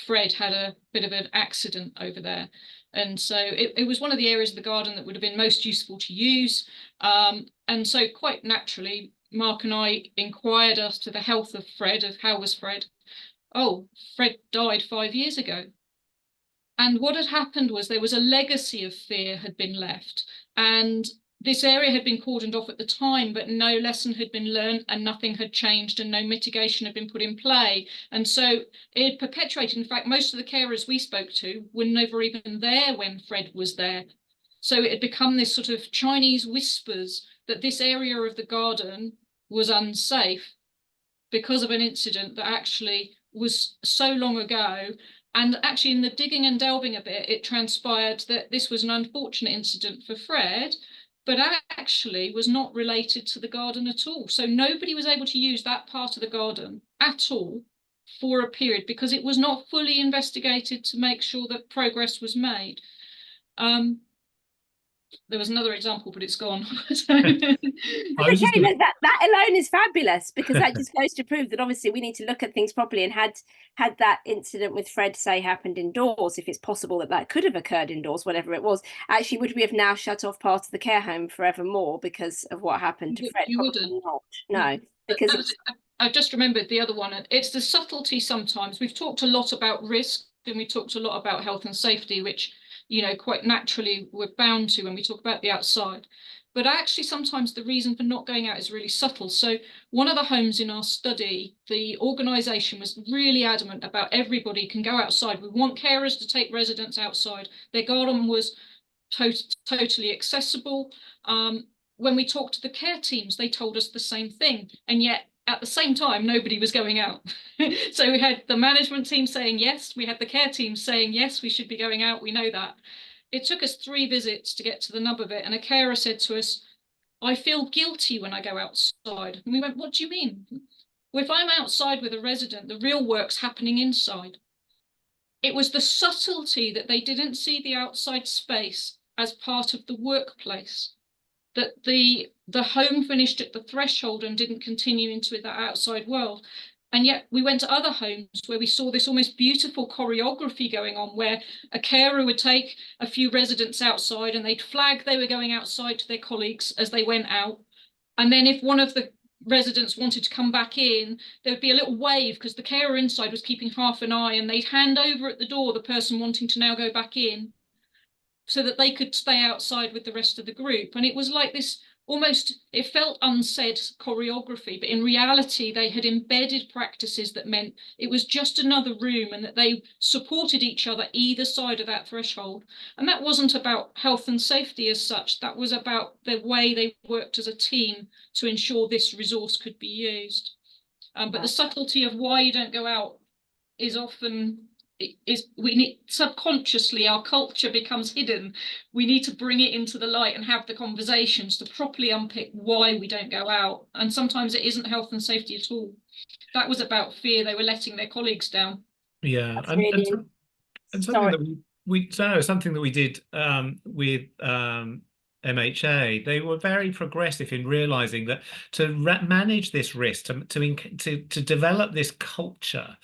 Fred had a bit of an accident over there. And so it was one of the areas of the garden that would have been most useful to use. And so quite naturally, Mark and I inquired as to the health of Fred, of how was Fred. Oh, Fred died 5 years ago. And what had happened was there was a legacy of fear had been left. And this area had been cordoned off at the time, but no lesson had been learned and nothing had changed and no mitigation had been put in play. And so it perpetuated. In fact, most of the carers we spoke to were never even there when Fred was there. So it had become this sort of Chinese whispers that this area of the garden was unsafe because of an incident that actually was so long ago. And actually in the digging and delving a bit, it transpired that this was an unfortunate incident for Fred, but actually was not related to the garden at all. So nobody was able to use that part of the garden at all for a period because it was not fully investigated to make sure that progress was made. There was another example, but it's gone. That alone is fabulous, because that just goes to prove that obviously we need to look at things properly. And had that incident with Fred, say, happened indoors, if it's possible that could have occurred indoors, whatever it was, actually, would we have now shut off part of the care home forevermore because of what happened to Fred? You wouldn't. Not. No, because I've just remembered the other one. It's the subtlety sometimes. We've talked a lot about risk and we talked a lot about health and safety, which, you know, quite naturally we're bound to when we talk about the outside. But actually sometimes the reason for not going out is really subtle. So one of the homes in our study, the organisation was really adamant about everybody can go outside. We want carers to take residents outside. Their garden was totally accessible. When we talked to the care teams, they told us the same thing. And yet at the same time, nobody was going out. So we had the management team saying yes, we had the care team saying yes, we should be going out, we know that. It took us 3 visits to get to the nub of it, and a carer said to us, I feel guilty when I go outside. And we went, what do you mean? Well, if I'm outside with a resident, the real work's happening inside. It was the subtlety that they didn't see the outside space as part of the workplace, that the home finished at the threshold and didn't continue into that outside world. And yet we went to other homes where we saw this almost beautiful choreography going on, where a carer would take a few residents outside and they'd flag they were going outside to their colleagues as they went out. And then if one of the residents wanted to come back in, there would be a little wave because the carer inside was keeping half an eye, and they'd hand over at the door the person wanting to now go back in, so that they could stay outside with the rest of the group. And it was like this almost, it felt unsaid choreography, but in reality, they had embedded practices that meant it was just another room and that they supported each other either side of that threshold. And that wasn't about health and safety as such, that was about the way they worked as a team to ensure this resource could be used. But the subtlety of why you don't go out is often, we need subconsciously, our culture becomes hidden. We need to bring it into the light and have the conversations to properly unpick why we don't go out. And sometimes it isn't health and safety at all. That was about fear. They were letting their colleagues down. Yeah, and something that we did with MHA, they were very progressive in realizing that to manage this risk, to develop this culture,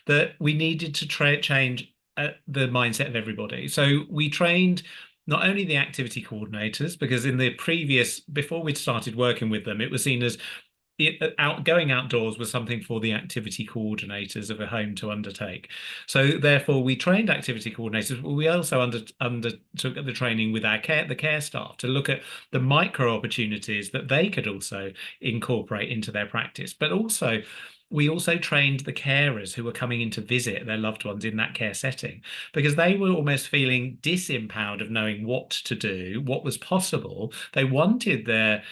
that we needed to change the mindset of everybody. So we trained not only the activity coordinators, because in the previous, before we'd started working with them, it was seen as going outdoors was something for the activity coordinators of a home to undertake. So therefore we trained activity coordinators, but we also undertook the training with the care staff to look at the micro opportunities that they could also incorporate into their practice. But also we also trained the carers who were coming in to visit their loved ones in that care setting, because they were almost feeling disempowered of knowing what to do, what was possible. They wanted their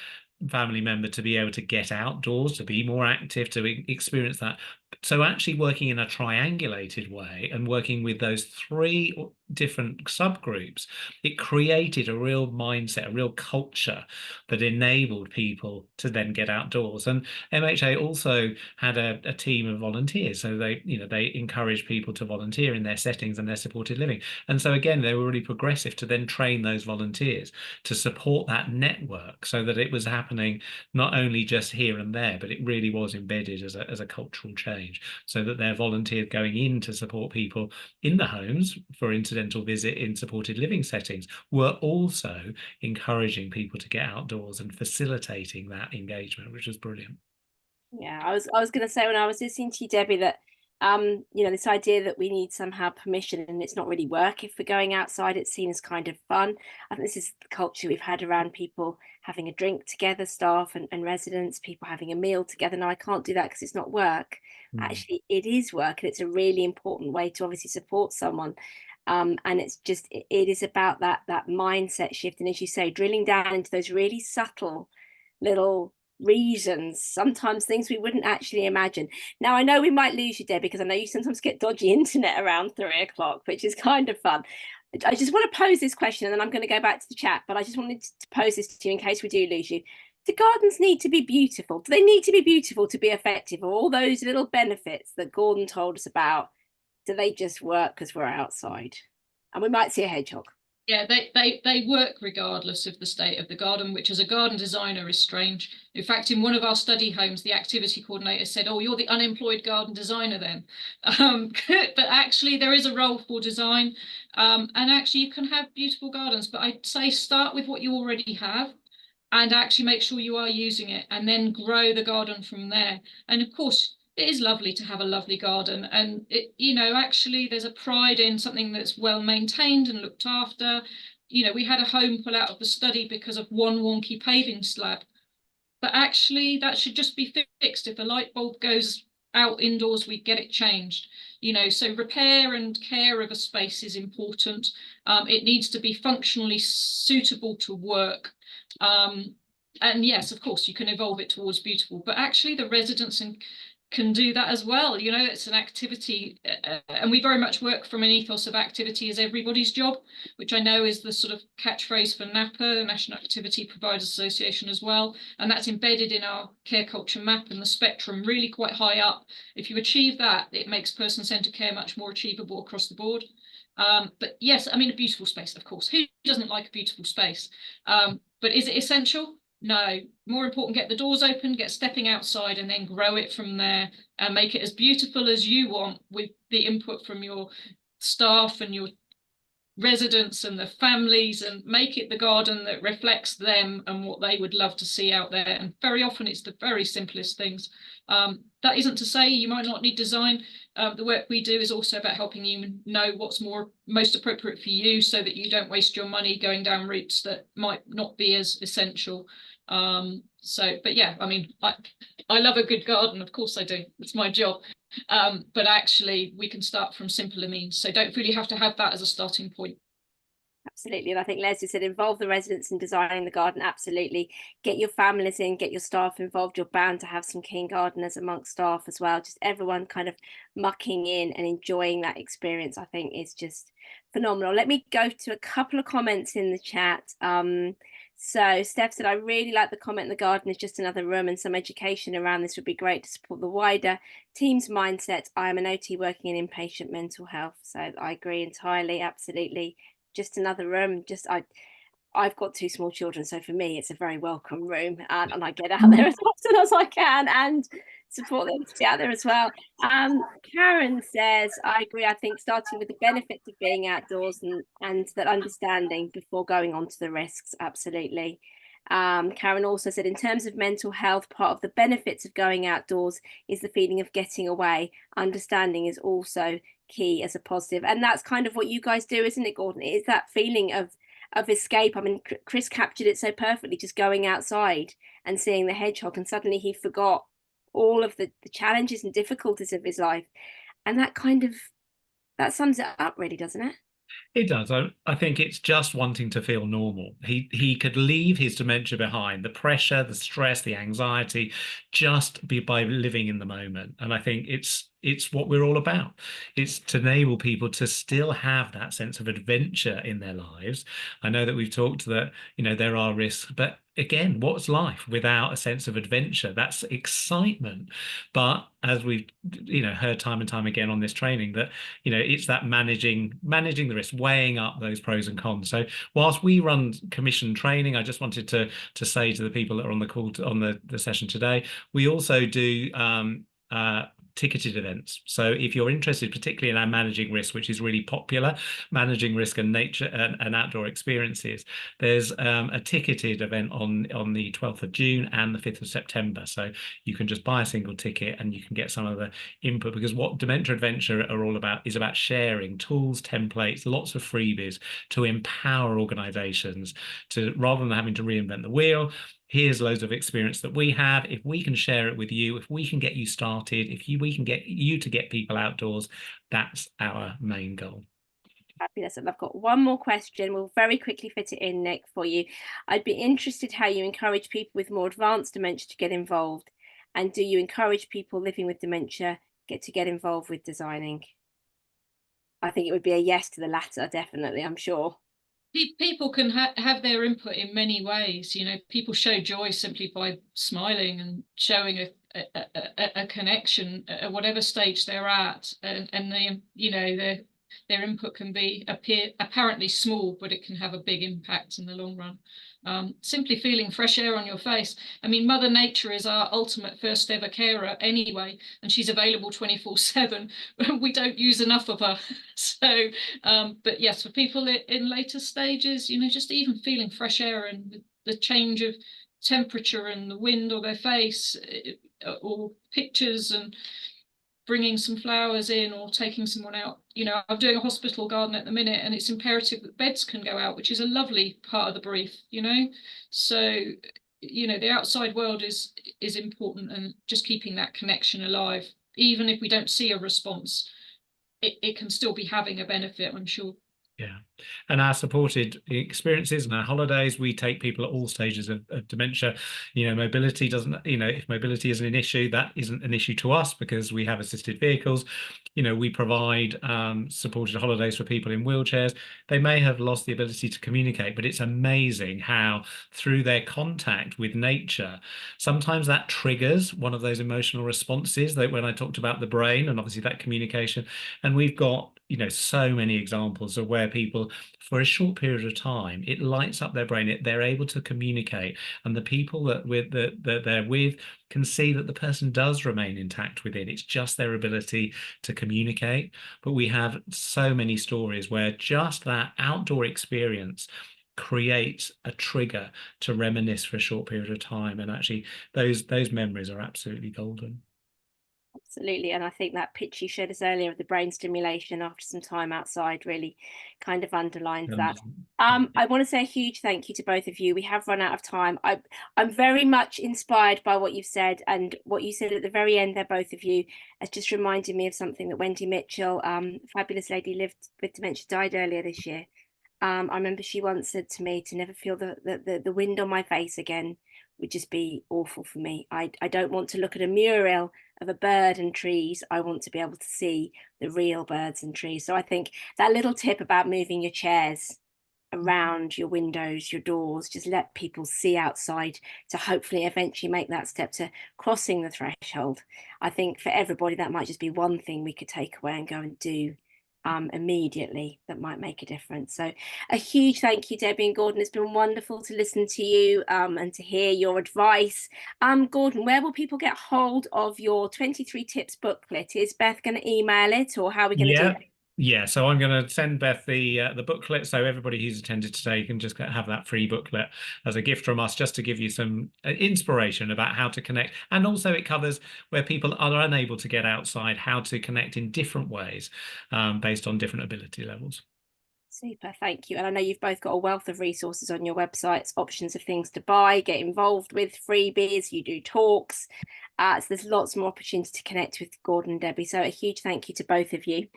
family member to be able to get outdoors, to be more active, to experience that. So actually working in a triangulated way and working with those 3 different subgroups, it created a real mindset, a real culture that enabled people to then get outdoors. And MHA also had a team of volunteers, so they encouraged people to volunteer in their settings and their supported living. And so again, they were really progressive to then train those volunteers to support that network, so that it was happening not only just here and there, but it really was embedded as a cultural change, so that they're volunteers going in to support people in the homes for incidental visit in supported living settings, were also encouraging people to get outdoors and facilitating that engagement, which was brilliant. Yeah, I was going to say, when I was listening to you, Debbie, that this idea that we need somehow permission, and it's not really work if we're going outside, it's seen as kind of fun. I think this is the culture we've had around people having a drink together, staff and residents, people having a meal together. Now, I can't do that because it's not work. Actually, it is work, and it's a really important way to obviously support someone. And it's just, it is about that mindset shift. And as you say, drilling down into those really subtle little reasons, sometimes things we wouldn't actually imagine. Now, I know we might lose you, Debbie, because I know you sometimes get dodgy internet around 3 o'clock, which is kind of fun. I just want to pose this question, and then I'm going to go back to the chat, but I just wanted to pose this to you in case we do lose you. Do gardens need to be beautiful? Do they need to be beautiful to be effective? Or all those little benefits that Gordon told us about, do they just work because we're outside? And we might see a hedgehog. Yeah, they work regardless of the state of the garden, which as a garden designer is strange. In fact, in one of our study homes, the activity coordinator said, "Oh, you're the unemployed garden designer then." But actually there is a role for design, and actually you can have beautiful gardens, but I'd say start with what you already have and actually make sure you are using it, and then grow the garden from there. And of course, it is lovely to have a lovely garden, and actually there's a pride in something that's well maintained and looked after. We had a home pull out of the study because of one wonky paving slab, but actually that should just be fixed. If a light bulb goes out indoors, we get it changed. So repair and care of a space is important. It needs to be functionally suitable to work. And yes, of course, you can evolve it towards beautiful, but actually the residents can do that as well. It's an activity, and we very much work from an ethos of activity as everybody's job, which I know is the sort of catchphrase for NAPA, the National Activity Providers Association, as well. And that's embedded in our care culture map and the spectrum really quite high up. If you achieve that, it makes person-centered care much more achievable across the board. But yes, I mean, a beautiful space, of course. Who doesn't like a beautiful space? But is it essential? No. More important, get the doors open, get stepping outside, and then grow it from there and make it as beautiful as you want, with the input from your staff and your residents and the families, and make it the garden that reflects them and what they would love to see out there. And very often it's the very simplest things. That isn't to say you might not need design. The work we do is also about helping you know what's most appropriate for you, so that you don't waste your money going down routes that might not be as essential. But yeah, I mean, I love a good garden, of course I do, it's my job. But actually we can start from simpler means, so don't really have to have that as a starting point. Absolutely. And I think Leslie said, involve the residents in designing the garden. Absolutely. Get your families in, get your staff involved. You're bound to have some keen gardeners amongst staff as well. Just everyone kind of mucking in and enjoying that experience, I think, is just phenomenal. Let me go to a couple of comments in the chat. So Steph said, I really like the comment, the garden is just another room, and some education around this would be great to support the wider team's mindset. I am an OT working in inpatient mental health. So I agree entirely. Absolutely. Just another room. I've got 2 small children, so for me it's a very welcome room, and I get out there as often as I can. And support them to be out there as well. Karen says, I agree. I think starting with the benefits of being outdoors and that understanding before going on to the risks. Absolutely. Karen also said, in terms of mental health, part of the benefits of going outdoors is the feeling of getting away. Understanding is also key as a positive. And that's kind of what you guys do, isn't it, Gordon? It's that feeling of escape. I mean, Chris captured it so perfectly, just going outside and seeing the hedgehog, and suddenly he forgot all of the challenges and difficulties of his life. And that sums it up really, doesn't it? It does. I think it's just wanting to feel normal. He could leave his dementia behind, the pressure, the stress, the anxiety, just by living in the moment. And I think it's what we're all about. It's to enable people to still have that sense of adventure in their lives. I know that we've talked that, there are risks, but again, what's life without a sense of adventure? That's excitement. But as we've, heard time and time again on this training, that, it's that managing the risk, weighing up those pros and cons. So whilst we run commission training, I just wanted to say to the people that are on the call on the session today, we also do ticketed events. So if you're interested, particularly in our managing risk, which is really popular, managing risk and nature and outdoor experiences, there's a ticketed event on the 12th of June and the 5th of September. So you can just buy a single ticket and you can get some of the input, because what Dementia Adventure are all about is about sharing tools, templates, lots of freebies to empower organizations to, rather than having to reinvent the wheel, here's loads of experience that we have. If we can share it with you, if we can get you started, we can get you to get people outdoors, that's our main goal. Fabulous. And I've got one more question. We'll very quickly fit it in, Nick, for you. I'd be interested how you encourage people with more advanced dementia to get involved. And do you encourage people living with dementia to get involved with designing? I think it would be a yes to the latter, definitely, I'm sure. People can have their input in many ways. People show joy simply by smiling and showing a connection at whatever stage they're at, and their input can be apparently small, but it can have a big impact in the long run. Simply feeling fresh air on your face. I mean, Mother Nature is our ultimate first ever carer anyway, and she's available 24/7. We don't use enough of her. So, but yes, for people in later stages, just even feeling fresh air and the change of temperature and the wind on their face, or pictures, and bringing some flowers in or taking someone out. I'm doing a hospital garden at the minute, and it's imperative that beds can go out, which is a lovely part of the brief, So, the outside world is important, and just keeping that connection alive, even if we don't see a response, it can still be having a benefit, I'm sure. Yeah. And our supported experiences and our holidays, we take people at all stages of dementia. Mobility doesn't, if mobility isn't an issue, that isn't an issue to us because we have assisted vehicles. We provide supported holidays for people in wheelchairs. They may have lost the ability to communicate, but it's amazing how through their contact with nature, sometimes that triggers one of those emotional responses that when I talked about the brain and obviously that communication. And we've got so many examples of where people, for a short period of time, it lights up their brain. They're able to communicate, and the people that they're with can see that the person does remain intact within. It's just their ability to communicate. But we have so many stories where just that outdoor experience creates a trigger to reminisce for a short period of time, and actually those memories are absolutely golden. Absolutely. And I think that picture you showed us earlier of the brain stimulation after some time outside really kind of underlines that. I want to say a huge thank you to both of you. We have run out of time. I'm very much inspired by what you've said, and what you said at the very end there, both of you, has just reminded me of something that Wendy Mitchell, fabulous lady, lived with dementia, died earlier this year. I remember she once said to me, to never feel the wind on my face again would just be awful for me. I don't want to look at a mural of a bird and trees. I want to be able to see the real birds and trees. So I think that little tip about moving your chairs around your windows, your doors, just let people see outside to hopefully eventually make that step to crossing the threshold. I think for everybody, that might just be one thing we could take away and go and do immediately that might make a difference. So a huge thank you, Debbie and Gordon. It's been wonderful to listen to you and to hear your advice. Gordon, where will people get hold of your 23 tips booklet? Is Beth going to email it, or how are we going to do it? Yeah, so I'm going to send Beth the booklet, so everybody who's attended today can just have that free booklet as a gift from us, just to give you some inspiration about how to connect. And also it covers where people are unable to get outside, how to connect in different ways based on different ability levels. Super, thank you. And I know you've both got a wealth of resources on your websites, options of things to buy, get involved with, freebies, you do talks. So there's lots more opportunity to connect with Gordon and Debbie. So a huge thank you to both of you.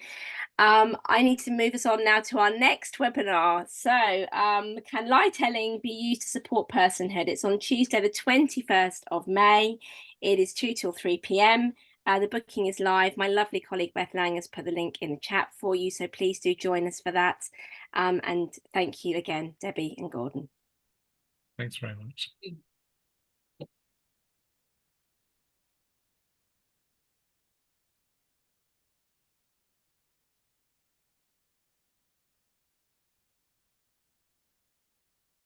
I need to move us on now to our next webinar. So can lie telling be used to support personhood? It's on Tuesday, the 21st of May. It is 2 till 3 p.m. The booking is live. My lovely colleague Beth Lang has put the link in the chat for you, so please do join us for that. And thank you again, Debbie and Gordon. Thanks very much.